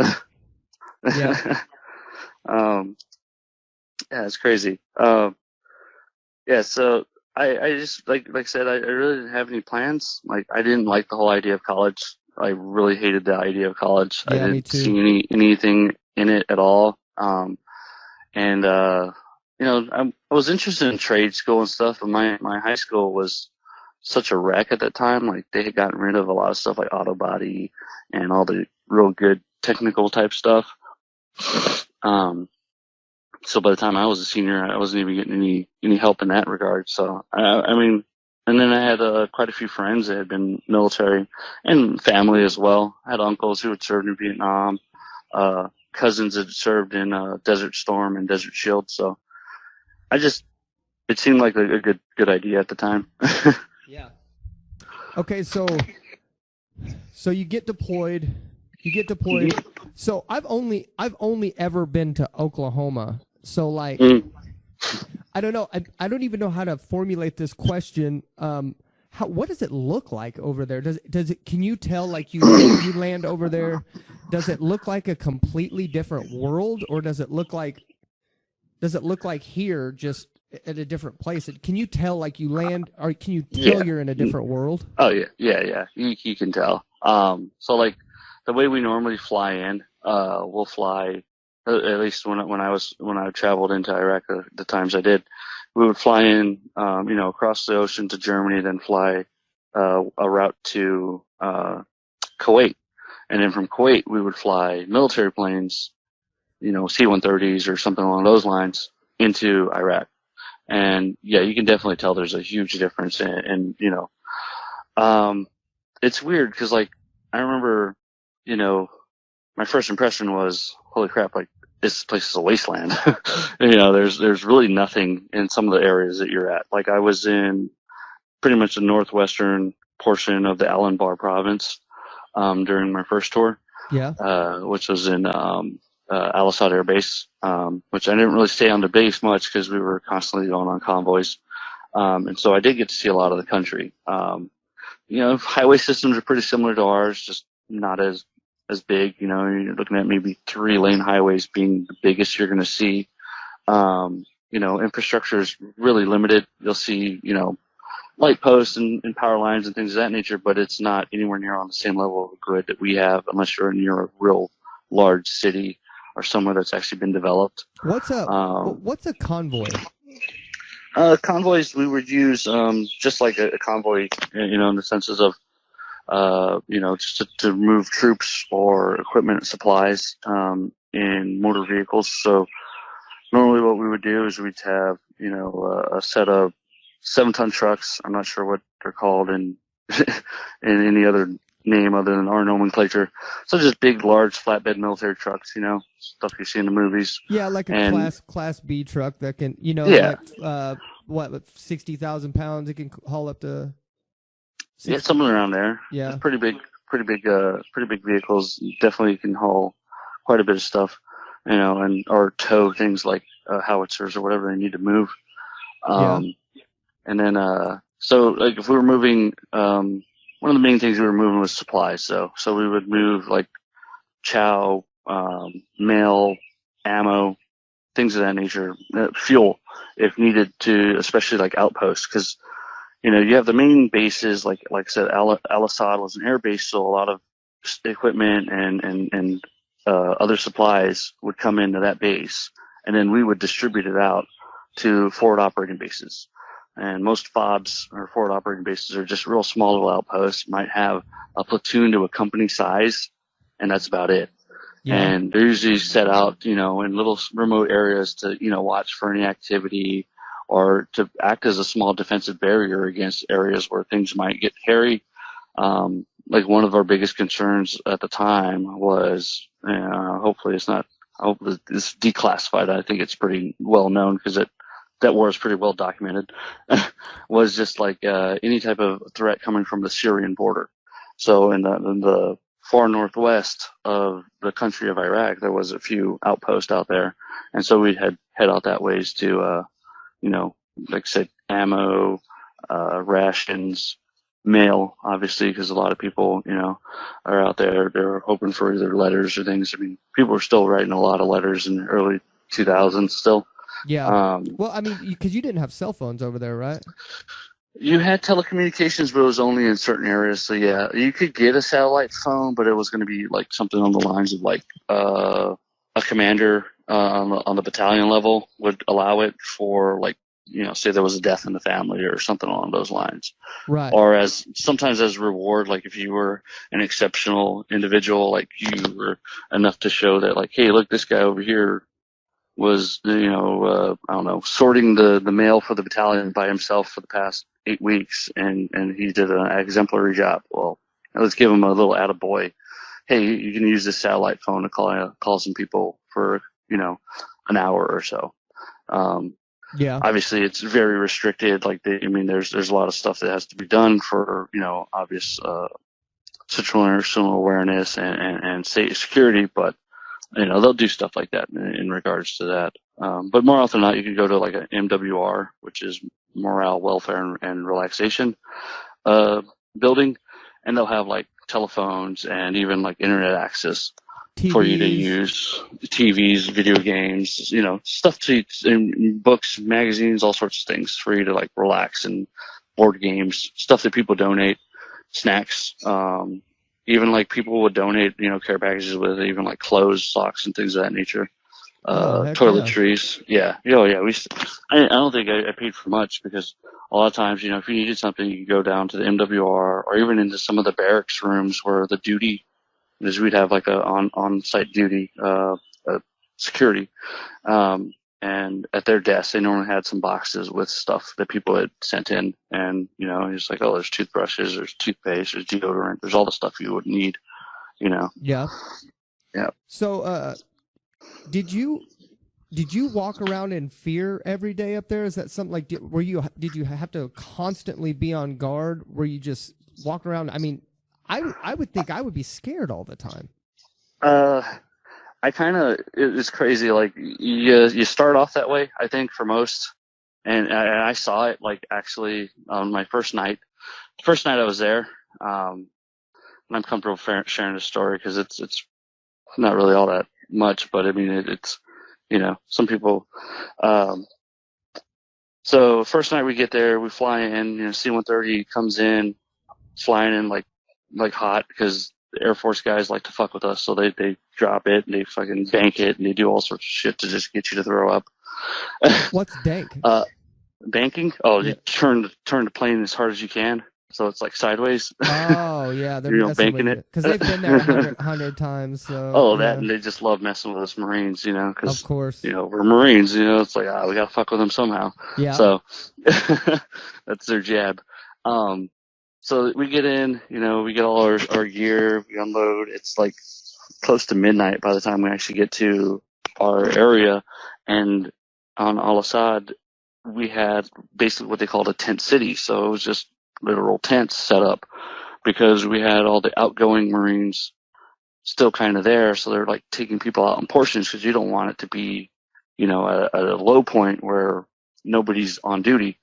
Yeah. Yeah, it's crazy. Yeah, so I just like I said, I really didn't have any plans. Like, I didn't like the whole idea of college. I really hated the idea of college. Yeah, I me didn't too. see anything in it at all. And I was interested in trade school and stuff, but my high school was such a wreck at that time. Like, they had gotten rid of a lot of stuff like auto body and all the real good technical type stuff. So by the time I was a senior, I wasn't even getting any help in that regard. So I mean, and then I had quite a few friends that had been military and family as well. I had uncles who had served in Vietnam, cousins that had served in Desert Storm and Desert Shield. So it seemed like a good idea at the time. Yeah. Okay, so you get deployed. So I've only ever been to Oklahoma. So, like, I don't know. I don't even know how to formulate this question. What does it look like over there? Does it? Can you tell, like, you land over there? Does it look like a completely different world, or does it look like here, just at a different place? Can you tell, like, you land, or can you tell you're in a different world? Oh yeah. You can tell. So, like, the way we normally fly in, we'll fly. At least when I traveled into Iraq, the times I did, we would fly in, across the ocean to Germany, then fly a route to Kuwait, and then from Kuwait we would fly military planes, C-130s or something along those lines, into Iraq. And yeah, you can definitely tell there's a huge difference, and it's weird because, like, I remember, my first impression was, holy crap, like, this place is a wasteland. There's really nothing in some of the areas that you're at. Like, I was in pretty much the northwestern portion of the Al-Anbar province during my first tour. Yeah. Which was in Al-Assad Air Base, which I didn't really stay on the base much because we were constantly going on convoys. And so I did get to see a lot of the country. Highway systems are pretty similar to ours, just not as big. You're looking at maybe 3-lane highways being the biggest you're going to see. Infrastructure is really limited. You'll see, light posts and power lines and things of that nature, but it's not anywhere near on the same level of grid that we have, unless you're near a real large city or somewhere that's actually been developed. What's a convoy? Convoys we would use just like a convoy, in the senses of just to move troops or equipment and supplies in motor vehicles. So normally what we would do is we'd have, a set of 7-ton trucks. I'm not sure what they're called in any other name other than our nomenclature. So just big, large, flatbed military trucks, stuff you see in the movies. Yeah, like a class B truck that can, like 60,000 pounds. It can haul up to. 60. Yeah, something around there. Yeah, it's pretty big vehicles. Definitely can haul quite a bit of stuff, or tow things like howitzers or whatever they need to move. And then, so, like, if we were moving, one of the main things we were moving was supplies. So we would move, like, chow, mail, ammo, things of that nature, fuel if needed to, especially like outposts, because you have the main bases, like I said, Al-Assad was an air base, so a lot of equipment and other supplies would come into that base, and then we would distribute it out to forward operating bases. And most FOBs or forward operating bases are just real small little outposts, might have a platoon to a company size, and that's about it. Yeah. And they're usually set out, in little remote areas to, watch for any activity or to act as a small defensive barrier against areas where things might get hairy. Like one of our biggest concerns at the time was, hopefully I hope it's declassified. I think it's pretty well known because that war is pretty well documented, was just like any type of threat coming from the Syrian border. So in the far northwest of the country of Iraq, there was a few outposts out there. And so we'd head out that ways to, like I said, ammo, rations, mail, obviously, because a lot of people, are out there. They're hoping for either letters or things. I mean, people are still writing a lot of letters in the early 2000s still. Yeah. Well, I mean, because you didn't have cell phones over there, right? You had telecommunications, but it was only in certain areas. So yeah, you could get a satellite phone, but it was going to be like something on the lines of like a commander on the battalion level would allow it for like, say there was a death in the family or something along those lines. Right. Or sometimes as a reward, like if you were an exceptional individual, like you were enough to show that like, hey, look, this guy over here was, I don't know, sorting the mail for the battalion by himself for the past 8 weeks, and he did an exemplary job. Well, let's give him a little attaboy. Hey, you can use this satellite phone to call some people for, an hour or so. Yeah. Obviously it's very restricted. Like there's a lot of stuff that has to be done for, obvious, situational awareness and security, but they'll do stuff like that in regards to that. But more often than not, you can go to like an MWR, which is morale, welfare, and relaxation, building, and they'll have like telephones and even like internet access TVs. For you to use, TVs, video games, stuff in books, magazines, all sorts of things for you to like relax, and board games, stuff that people donate, snacks, even like people would donate, care packages with even like clothes, socks, and things of that nature. Toiletries. Yeah. Oh, yeah. I don't think I paid for much because a lot of times, if you needed something, you could go down to the MWR or even into some of the barracks rooms where the duty is. We'd have like a on-site duty, security. And at their desk, they normally had some boxes with stuff that people had sent in. And, it's like, oh, there's toothbrushes, there's toothpaste, there's deodorant, there's all the stuff you would need, Yeah. Yeah. So, did you walk around in fear every day up there? Is that something like, did you have to constantly be on guard? Were you just walk around? I mean, I would think I would be scared all the time. It's crazy. Like you start off that way, I think, for most. And I saw it like actually on my first night. The first night I was there, and I'm comfortable sharing the story because it's not really all that much, but I mean, it's, some people, so first night we get there, we fly in, C-130 comes in, flying in like hot because the Air Force guys like to fuck with us. So they drop it and they fucking bank it and they do all sorts of shit to just get you to throw up. What's dank? Banking? Oh, yeah. You turn the plane as hard as you can. So it's like sideways. Oh, yeah. They're banking it. Because they've been there 100 times. So, oh, that, and they just love messing with us Marines, because, of course, we're Marines, it's like, we got to fuck with them somehow. Yeah. So that's their jab. So we get in, we get all our gear, we unload. It's like close to midnight by the time we actually get to our area. And on Al-Assad, we had basically what they called a tent city. So it was just literal tents set up because we had all the outgoing Marines still kind of there. So they're like taking people out in portions because you don't want it to be, at a low point where nobody's on duty.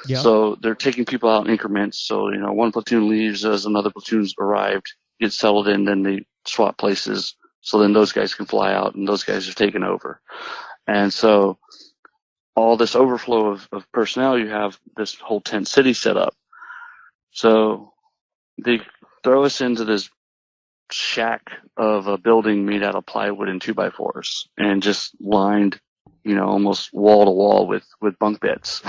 Yeah. So they're taking people out in increments. So, one platoon leaves as another platoon's arrived, gets settled in, then they swap places. So then those guys can fly out and those guys are taken over. And so all this overflow of personnel, you have this whole tent city set up. So they throw us into this shack of a building made out of plywood and 2x4s and just lined, almost wall to wall with bunk beds.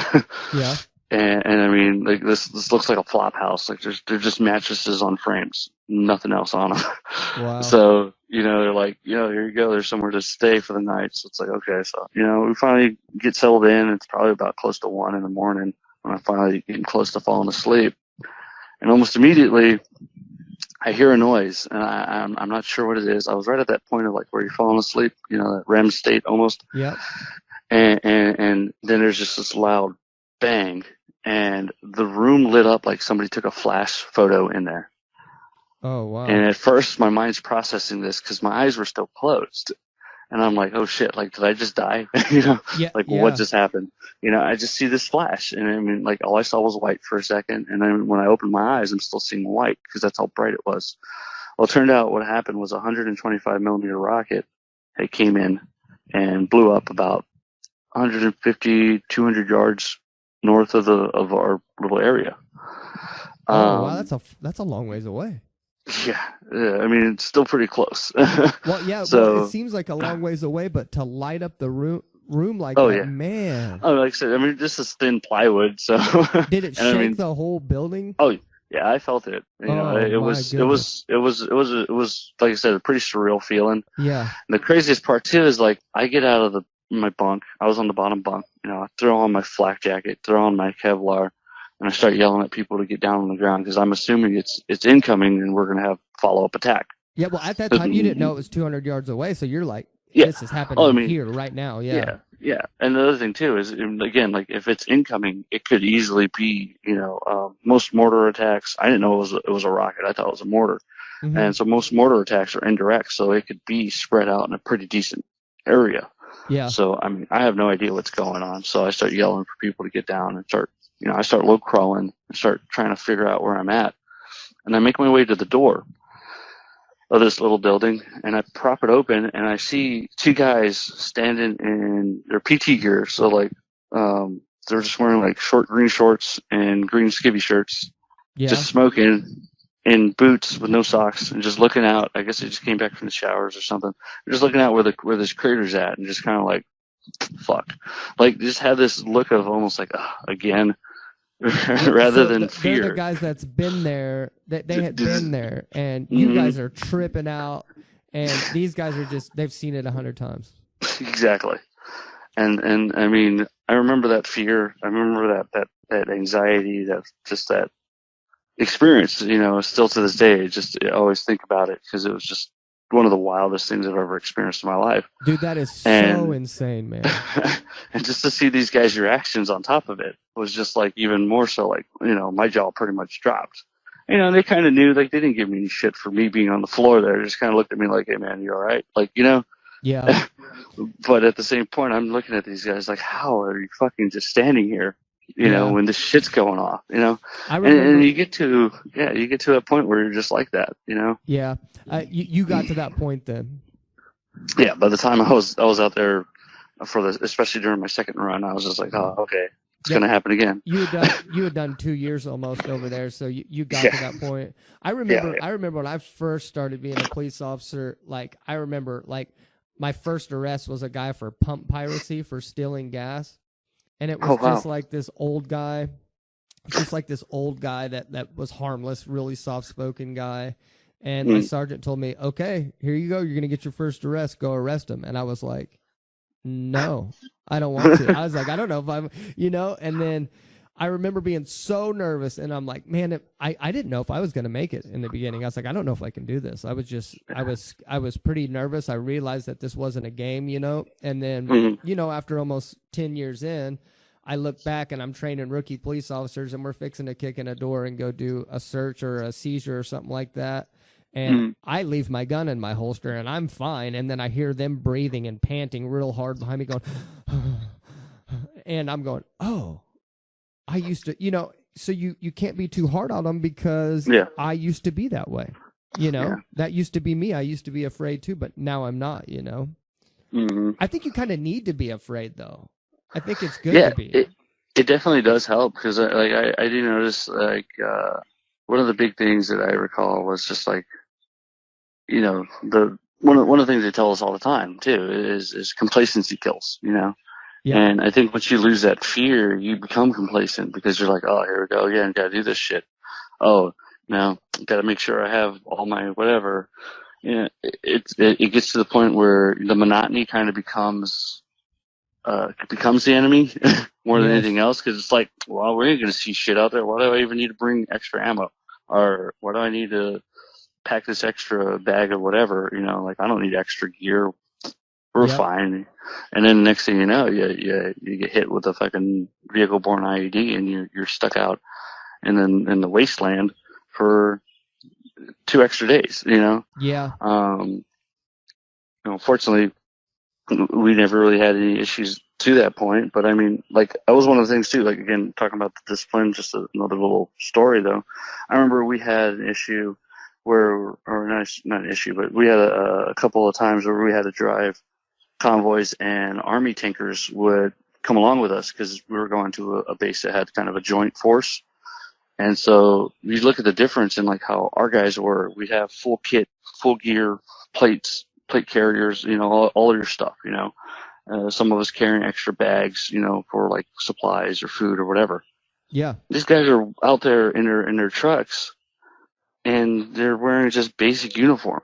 Yeah. And I mean, like this looks like a flop house. Like they're just mattresses on frames, nothing else on them. Wow. So, they're like, here you go. There's somewhere to stay for the night. So it's like, okay. So, we finally get settled in. It's probably about close to 1 a.m. when I finally getting close to falling asleep. And almost immediately I hear a noise, and I'm not sure what it is. I was right at that point of like where you're falling asleep, that REM state almost. Yep. And then there's just this loud bang. And the room lit up like somebody took a flash photo in there. Oh, wow. And at first, my mind's processing this because my eyes were still closed. And I'm like, oh, shit, like, did I just die? What just happened? I just see this flash. And I mean, like, all I saw was white for a second. And then when I opened my eyes, I'm still seeing white because that's how bright it was. Well, it turned out what happened was a 125 millimeter rocket. It came in and blew up about 150, 200 yards north of our little area. Wow, that's a long ways away. Yeah, I mean it's still pretty close. Well, yeah. So, it seems like a long ways away, but to light up the room like that, yeah. Man. Oh, like I said, I mean this is thin plywood, so. Did it shake the whole building? Oh yeah, I felt it. It was like I said, a pretty surreal feeling. Yeah. And the craziest part too is like I get out of my bunk. I was on the bottom bunk. I throw on my flak jacket, throw on my Kevlar, and I start yelling at people to get down on the ground because I'm assuming it's incoming and we're going to have follow-up attack. Yeah, well, at that time you didn't know it was 200 yards away, so you're like, this is happening here right now. Yeah. Yeah. And the other thing too is, again, like if it's incoming, it could easily be, most mortar attacks. I didn't know it was a rocket. I thought it was a mortar. Mm-hmm. And so most mortar attacks are indirect, so it could be spread out in a pretty decent area. Yeah. So, I mean, I have no idea what's going on. So I start yelling for people to get down and I start low crawling and start trying to figure out where I'm at. And I make my way to the door of this little building and I prop it open and I see two guys standing in their PT gear. So like, they're just wearing like short green shorts and green skivvy shirts, just smoking in boots with no socks and just looking out. I guess they just came back from the showers or something. They're just looking out where this crater's at and just kind of like, fuck. Like just have this look of almost like, again, rather than fear. They're the guys that's been there, they had been there, and you guys are tripping out, and these guys are just, they've seen it 100 times. Exactly. And I mean, I remember that fear. I remember that anxiety, that experience, still to this day. I always think about it because it was just one of the wildest things I've ever experienced in my life. Dude, that is so insane, man. And just to see these guys' reactions on top of it was just like even more so like, my jaw pretty much dropped. They kind of knew, like they didn't give me any shit for me being on the floor there. They just kind of looked at me like, hey man, you all right? Like, Yeah. But at the same point, I'm looking at these guys like, how are you fucking just standing here? When this shit's going off, I remember, and you get to a point where you're just like that, Yeah. You got to that point then. Yeah. By the time I was out there especially during my second run, I was just like, oh, okay, it's going to happen again. You had done 2 years almost over there. So you got to that point. I remember when I first started being a police officer, like I remember like my first arrest was a guy for pump piracy for stealing gas. And it was just like this old guy, that was harmless, really soft-spoken guy. And my sergeant told me, okay, here you go. You're going to get your first arrest. Go arrest him. And I was like, no, I don't want to. I was like, I don't know if I'm, and then I remember being so nervous. And I'm like, man, I didn't know if I was going to make it in the beginning. I was like, I don't know if I can do this. I was pretty nervous. I realized that this wasn't a game, and then, after almost 10 years in, I look back and I'm training rookie police officers and we're fixing to kick in a door and go do a search or a seizure or something like that. And I leave my gun in my holster and I'm fine. And then I hear them breathing and panting real hard behind me going, and I'm going, oh, I used to, so you can't be too hard on them because I used to be that way. That used to be me. I used to be afraid too, but now I'm not, I think you kind of need to be afraid though. I think it's good to be. It definitely does help because I do notice like one of the big things that I recall was just like one of the things they tell us all the time too is complacency kills. Yeah. And I think once you lose that fear, you become complacent because you're like, oh, here we go again, gotta do this shit. Oh, now gotta make sure I have all my whatever. Yeah, it gets to the point where the monotony kind of becomes the enemy more than Yes. anything else, because it's like, well, we ain't gonna see shit out there. Why do I even need to bring extra ammo, or why do I need to pack this extra bag of whatever? Like, I don't need extra gear. We're Yep. fine. And then the next thing you know, you get hit with a fucking vehicle-borne IED, and you're stuck out in the wasteland for 2 extra days. Yeah. Fortunately, we never really had any issues to that point. But I mean, like, that was one of the things too. Like, again, talking about the discipline, just another little story though. I remember we had an issue where, or not an issue, but we had a couple of times where we had to drive convoys, and Army tankers would come along with us because we were going to a base that had kind of a joint force. And so you look at the difference in like how our guys were. We'd have full kit, full gear, plates, plate carriers, all of your stuff, some of us carrying extra bags, for like supplies or food or whatever. Yeah. These guys are out there in their trucks, and they're wearing just basic uniform,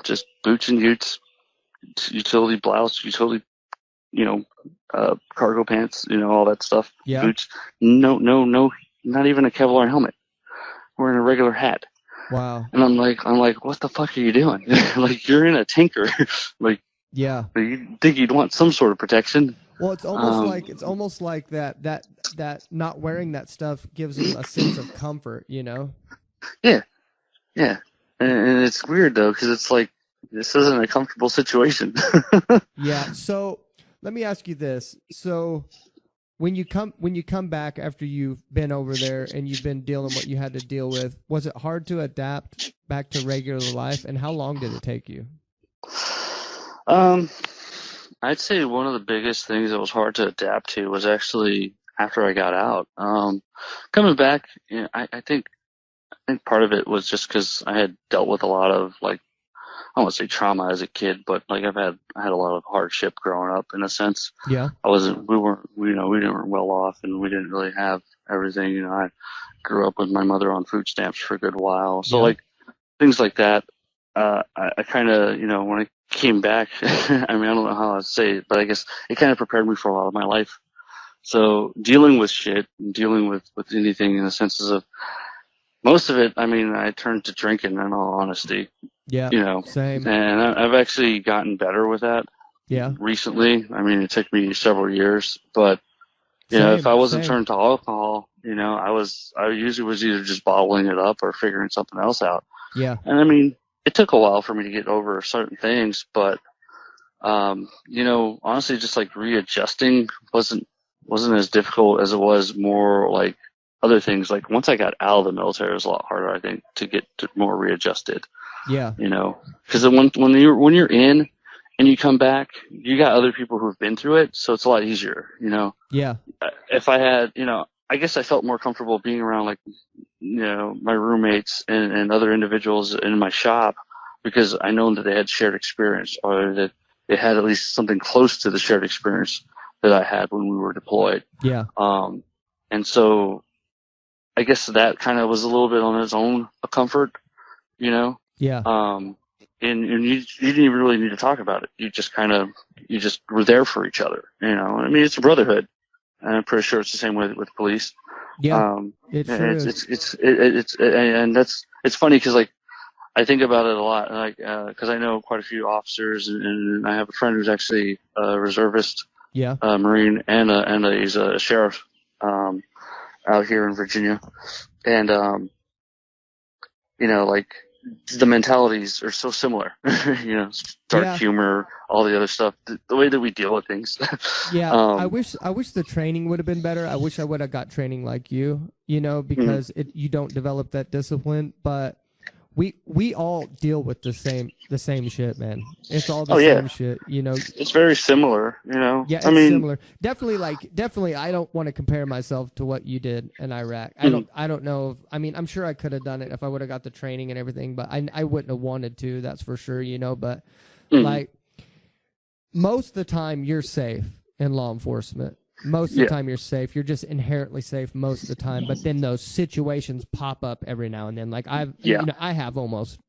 just boots and utes, utility blouse, utility, cargo pants, all that stuff, Yeah. boots. No, not even a Kevlar helmet. Wearing a regular hat. Wow. And I'm like, what the fuck are you doing? Like, you're in a tanker. Like, Yeah. you think you'd want some sort of protection. Well, it's almost like that not wearing that stuff gives them a sense of comfort, Yeah. And it's weird though, because it's like, this isn't a comfortable situation. Yeah. So let me ask you this. So when you come back after you've been over there and you've been dealing what you had to deal with, was it hard to adapt back to regular life, and how long did it take you? I'd say one of the biggest things that was hard to adapt to was actually after I got out. Coming back, I think part of it was just because I had dealt with a lot of, like, I don't want to say trauma as a kid, but like I had a lot of hardship growing up in a sense. Yeah. We weren't well off, and we didn't really have everything. I grew up with my mother on food stamps for a good while. So like things like that, I kind of, when I came back, I mean, I don't know how I'd say it, but I guess it kind of prepared me for a lot of my life. So dealing with shit and dealing with anything in the senses of, most of it, I mean, I turned to drinking, in all honesty. Yeah. Same. And I've actually gotten better with that. Yeah. Recently. I mean, it took me several years, but if I wasn't turned to alcohol, I usually was either just bottling it up or figuring something else out. Yeah. And I mean, it took a while for me to get over certain things, but honestly, just like readjusting wasn't as difficult as it was more like other things. Like, once I got out of the military, it was a lot harder, I think, to get more readjusted. Yeah. Because when you're in and you come back, you got other people who've been through it, so it's a lot easier. Yeah. If I had, I guess I felt more comfortable being around, like, my roommates and other individuals in my shop, because I know that they had shared experience, or that they had at least something close to the shared experience that I had when we were deployed. Yeah. And so I guess that kind of was a little bit on its own a comfort, Yeah. and you didn't even really need to talk about it. You just were there for each other. I mean, it's a brotherhood. And I'm pretty sure it's the same way with police. Yeah. It sure is. It's funny because, like, I think about it a lot, like, because I know quite a few officers, and I have a friend who's actually a reservist, Yeah. Marine, and he's a sheriff out here in Virginia, and like, the mentalities are so similar. Dark humor, all the other stuff, the way that we deal with things. Yeah. I wish the training would have been better. I wish I would have got training like you, because you don't develop that discipline, but we all deal with the same shit, man. It's all the same shit, It's very similar, Yeah, it's similar. Definitely, I don't want to compare myself to what you did in Iraq. I don't know if, I mean, I'm sure I could have done it if I would have got the training and everything, but I wouldn't have wanted to, that's for sure, but like, most of the time you're safe. in law enforcement. Most of the time you're safe. You're just inherently safe most of the time. But then those situations pop up every now and then. Like I have almost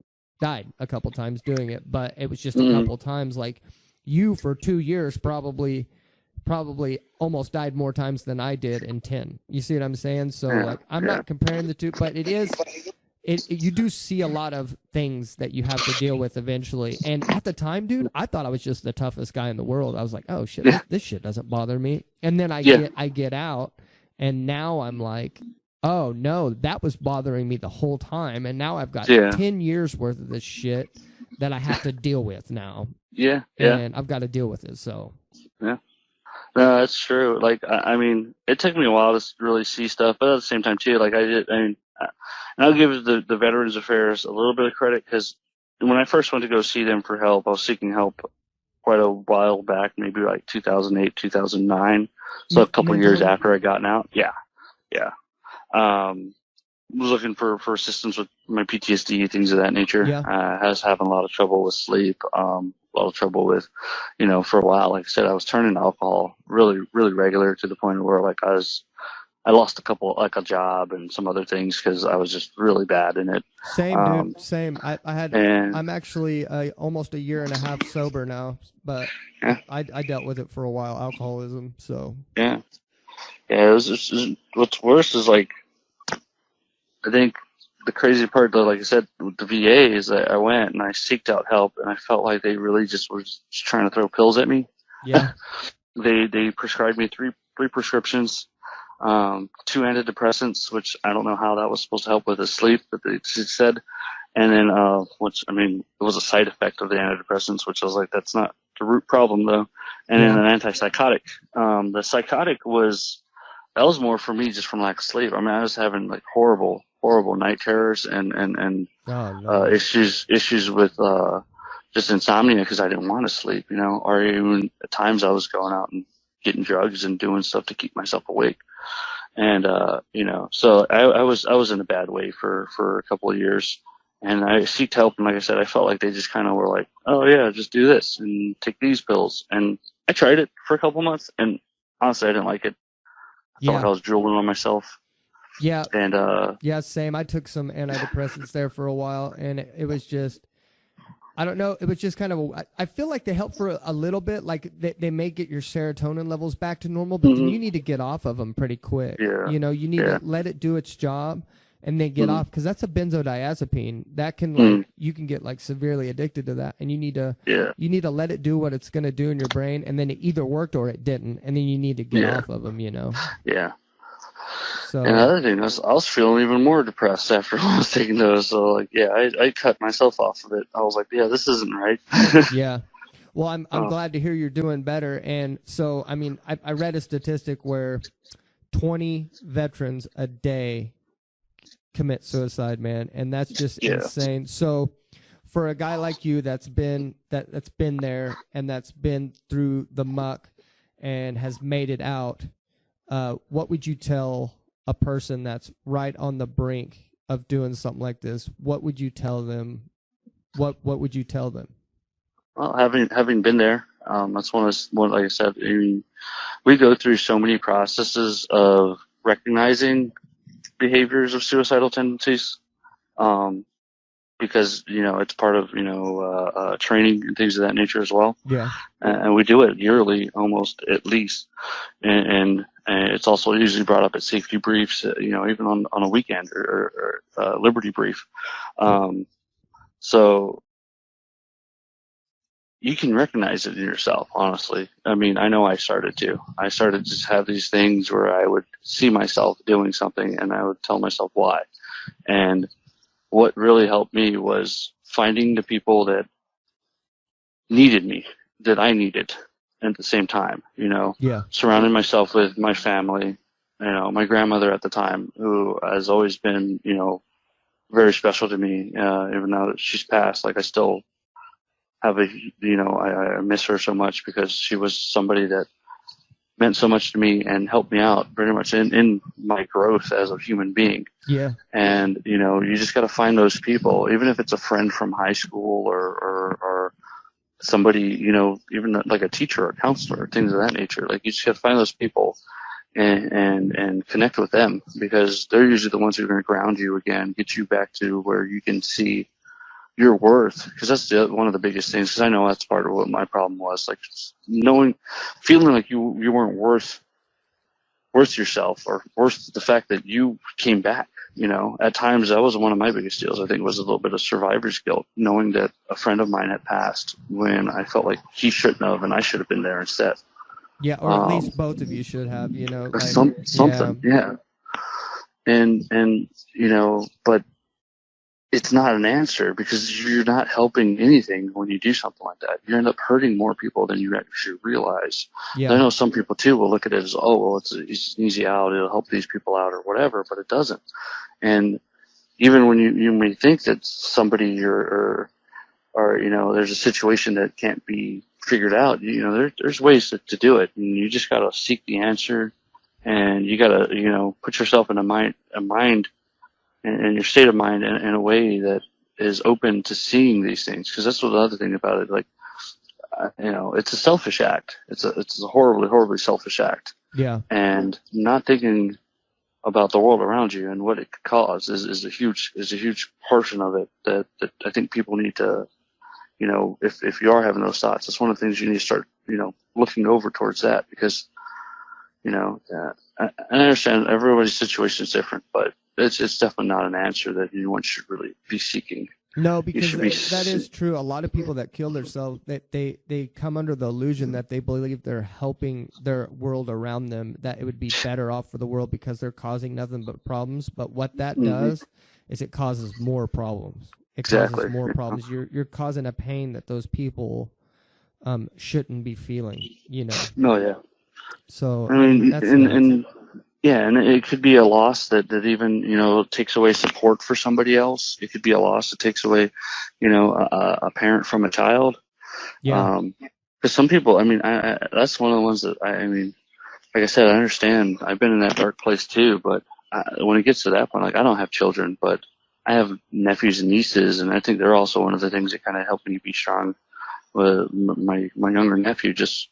died a couple times doing it, but it was just a couple times. Like you for 2 years probably almost died more times than I did in 10. You see what I'm saying? So like I'm not comparing the two, but you do see a lot of things that you have to deal with eventually. And at the time, dude, I thought I was just the toughest guy in the world. I was like, oh shit, this shit doesn't bother me. And then I get out, and now I'm like, oh no, that was bothering me the whole time. And now I've got 10 years worth of this shit that I have to deal with now. Yeah. And I've got to deal with it. So yeah. No, that's true. Like, I mean, it took me a while to really see stuff, but at the same time too, like and I'll give the Veterans Affairs a little bit of credit, because when I first went to go see them for help, I was seeking help quite a while back, maybe like 2008, 2009. So a couple of years after I gotten out. Yeah. Was looking for assistance with my PTSD, things of that nature. I was having a lot of trouble with sleep, a lot of trouble with, for a while, like I said, I was turning to alcohol really, really regular, to the point where like I lost a job and some other things because I was just really bad in it. Same, dude. Same. I'm actually almost a year and a half sober now, but I dealt with it for a while, alcoholism. So yeah. It was just, what's worse is like, I think the crazy part, though, like I said, with the VA, is that I went and I seeked out help, and I felt like they really just were just trying to throw pills at me. Yeah. They prescribed me three prescriptions, 2 antidepressants, which I don't know how that was supposed to help with the sleep, but they said, and then which, I mean, it was a side effect of the antidepressants, which I was like, that's not the root problem though. And then an antipsychotic. The psychotic that was more for me just from lack of sleep. I mean, I was having like horrible night terrors and issues with just insomnia because I didn't want to sleep, or even at times I was going out and getting drugs and doing stuff to keep myself awake. And so I was in a bad way for a couple of years, and I sought help, and like I said, I felt like they just kind of were like, oh yeah, just do this and take these pills. And I tried it for a couple of months, and honestly I didn't like it. I felt like I was drooling on myself. Yeah. And same. I took some antidepressants there for a while, and it was just, I don't know, it was just kind of I feel like they help for a little bit, like they may get your serotonin levels back to normal, but then you need to get off of them pretty quick. Yeah. You need to let it do its job and then get off, because that's a benzodiazepine that can you can get like severely addicted to that, and you need to let it do what it's going to do in your brain, and then it either worked or it didn't, and then you need to get off of them. Yeah. So, and another thing, I was feeling even more depressed after I was taking those. So like, I cut myself off of it. I was like, this isn't right. Yeah. Well, I'm glad to hear you're doing better. And so, I mean, I read a statistic where 20 veterans a day commit suicide, man, and that's just insane. So for a guy like you that's been there and that's been through the muck and has made it out, what would you tell a person that's right on the brink of doing something like this? What would you tell them? What would you tell them? Well, having been there, that's one, like I said, we go through so many processes of recognizing behaviors of suicidal tendencies, because it's part of training and things of that nature as well. Yeah, and we do it yearly, almost at least, and it's also usually brought up at safety briefs, even on a weekend or liberty brief. So you can recognize it in yourself, honestly. I mean, I know I started to just have these things where I would see myself doing something and I would tell myself why. And what really helped me was finding the people that needed me, that I needed at the same time, surrounding myself with my family, my grandmother at the time, who has always been, very special to me, even now that she's passed. Like I still have I miss her so much, because she was somebody that meant so much to me and helped me out very much in my growth as a human being. Yeah. And, you just got to find those people, even if it's a friend from high school or somebody, you know, even like a teacher or a counselor, things of that nature. Like you just got to find those people and connect with them, because they're usually the ones who are going to ground you again, get you back to where you can see your worth. Because that's one of the biggest things. Because I know that's part of what my problem was, like feeling like you weren't worth yourself, or worth the fact that you came back. You know, at times that was one of my biggest deals. I think was a little bit of survivor's guilt, knowing that a friend of mine had passed when I felt like he shouldn't have, and I should have been there instead. Yeah, or at least both of you should have, you know, or something. Yeah. And you know, but it's not an answer, because you're not helping anything when you do something like that. You end up hurting more people than you actually realize. Yeah. I know some people too will look at it as, oh, well, it's an easy out, it'll help these people out or whatever, but it doesn't. And even when you may think that somebody or you know, there's a situation that can't be figured out, you know, there's ways to do it, and you just got to seek the answer, and you got to, you know, put yourself in a mind and your state of mind in a way that is open to seeing these things. Because that's what the other thing about it, like, you know, it's a selfish act. It's a horribly selfish act. Yeah. And not thinking about the world around you and what it could cause is a huge portion of it that I think people need to, you know, if you are having those thoughts, that's one of the things you need to start, you know, looking over towards that. Because, you know, I understand everybody's situation is different, but it's definitely not an answer that anyone should really be seeking. No, because that is true. A lot of people that kill themselves, that they come under the illusion that they believe they're helping their world around them, that it would be better off for the world because they're causing nothing but problems. But what that does is it causes more problems. It causes more problems. You're causing a pain that those people shouldn't be feeling, you know. No, yeah. So I mean, and it could be a loss that even, you know, takes away support for somebody else. It could be a loss that takes away, you know, a parent from a child. Yeah. Because some people, I mean, that's one of the ones that I mean, like I said, I understand. I've been in that dark place too. But when it gets to that point, like, I don't have children, but I have nephews and nieces, and I think they're also one of the things that kind of help me be strong. With my younger nephew, just,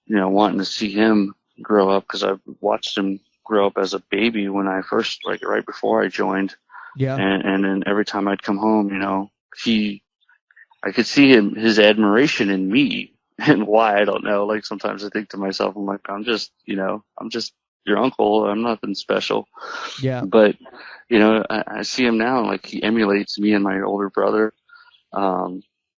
you know, wanting to see him grow up, because I've watched him grow up as a baby when I first, like, right before I joined. Yeah. And then every time I'd come home, you know, I could see his admiration in me, and why, I don't know. Like, sometimes I think to myself, I'm like, I'm just your uncle. I'm nothing special. Yeah. But, you know, I see him now, like, he emulates me and my older brother.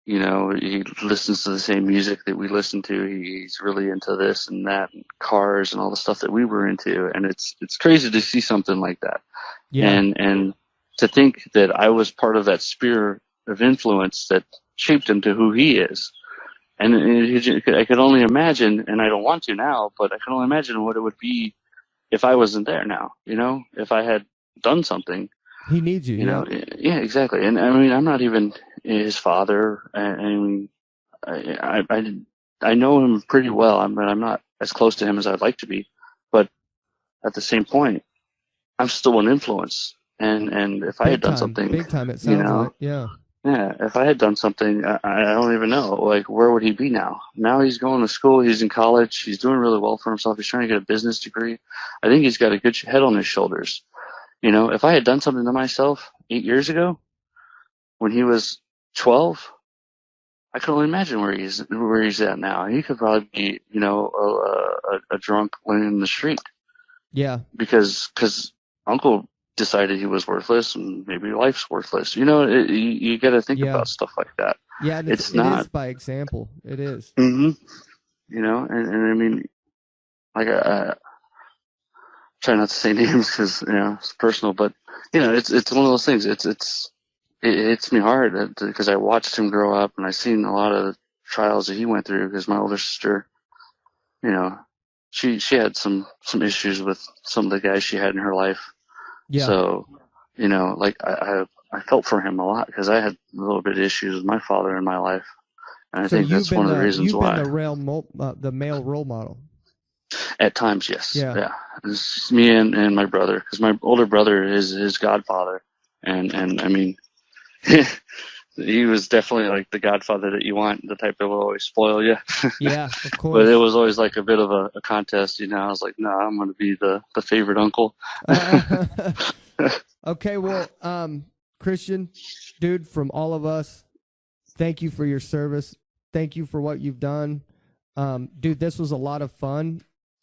You know, he listens to the same music that we listen to. He's really into this and that, and cars and all the stuff that we were into. And it's crazy to see something like that. Yeah. And to think that I was part of that sphere of influence that shaped him to who he is. And I could only imagine, and I don't want to now, but I can only imagine what it would be if I wasn't there now, you know, if I had done something. He needs you, you know. Yeah, exactly. And I mean, I'm not even his father. I mean, I know him pretty well. I'm not as close to him as I'd like to be, but at the same point, I'm still an influence. And if I had done something, big time, it sounds like, yeah. Yeah, if I had done something, I don't even know. Like, where would he be now? Now he's going to school. He's in college. He's doing really well for himself. He's trying to get a business degree. I think he's got a good head on his shoulders. You know, if I had done something to myself 8 years ago, when he was 12, I can only imagine where he's at now. He could probably be, you know, a drunk laying in the street. Yeah. Because Uncle decided he was worthless, and maybe life's worthless. You know, you got to think about stuff like that. Yeah, it is by example. It is. Mm-hmm. You know, and I mean, like, try not to say names because, you know, it's personal, but, you know, it's one of those things. It hits me hard because I watched him grow up, and I seen a lot of the trials that he went through. Because my older sister, you know, she had some issues with some of the guys she had in her life. Yeah. So, you know, like, I felt for him a lot because I had a little bit of issues with my father in my life, and I think that's one of the reasons why. You've been the male role model. At times, yes. Yeah. It's me and my brother, because my older brother is his godfather, and I mean, he was definitely like the godfather that you want, the type that will always spoil you. Yeah, of course. But it was always like a bit of a contest, you know. I was like, no, I'm going to be the favorite uncle. Okay, well, Christian, dude, from all of us, thank you for your service. Thank you for what you've done. Dude, this was a lot of fun.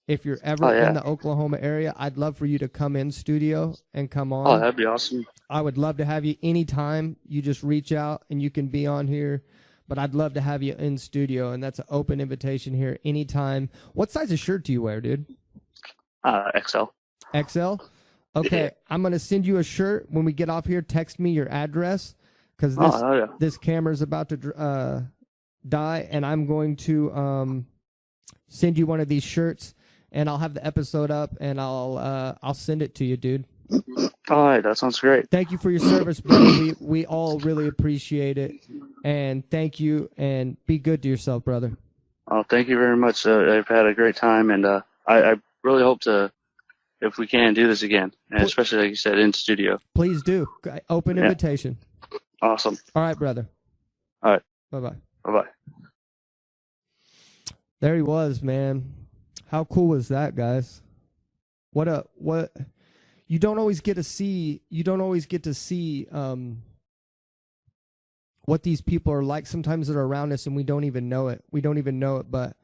If you're ever in the Oklahoma area, I'd love for you to come in studio and come on. Oh, that'd be awesome. I would love to have you anytime. You just reach out and you can be on here. But I'd love to have you in studio, and that's an open invitation here anytime. What size of shirt do you wear, dude? XL. XL? Okay, I'm going to send you a shirt when we get off here. Text me your address because this camera's about to die, and I'm going to send you one of these shirts. And I'll have the episode up, and I'll send it to you, dude. All right, that sounds great. Thank you for your service, brother. We all really appreciate it, and thank you. And be good to yourself, brother. Oh, thank you very much. I've had a great time, and I really hope to, if we can, do this again, and especially like you said, in studio. Please do. Open invitation. Awesome. All right, brother. All right. Bye-bye. Bye-bye. There he was, man. How cool was that, guys? What you don't always get to see what these people are like sometimes that are around us, and we don't even know it. But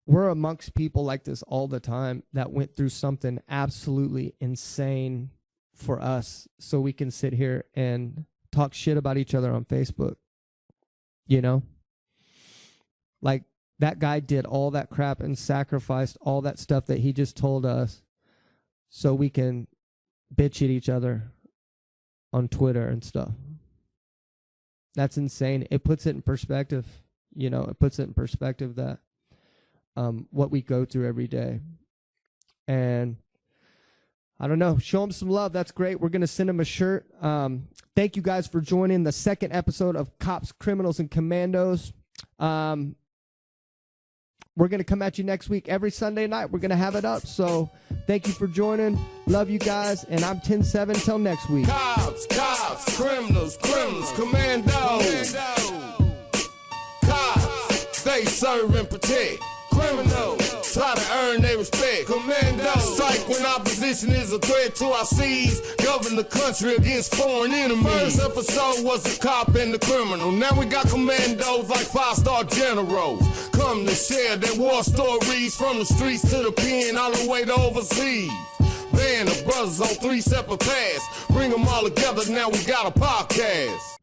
we're amongst people like this all the time that went through something absolutely insane for us, so we can sit here and talk shit about each other on Facebook. You know? Like, that guy did all that crap and sacrificed all that stuff that he just told us so we can bitch at each other on Twitter and stuff. That's insane. It puts it in perspective. You know, it puts it in perspective that what we go through every day. And I don't know. Show him some love. That's great. We're going to send him a shirt. Thank you guys for joining the second episode of Cops, Criminals, and Commandos. We're going to come at you next week. Every Sunday night, we're going to have it up. So thank you for joining. Love you guys. And I'm 10-7. Till next week. Cops, criminals, commandos. Cops, they serve and protect. Criminals, try to earn their respect. Commandos, strike when opposition is a threat to our seas. Govern the country against foreign enemies. First episode was the cop and the criminal. Now we got commandos like 5-star generals. Come to share their war stories from the streets to the pen, all the way to overseas. Band of brothers on 3 separate paths. Bring them all together, now we got a podcast.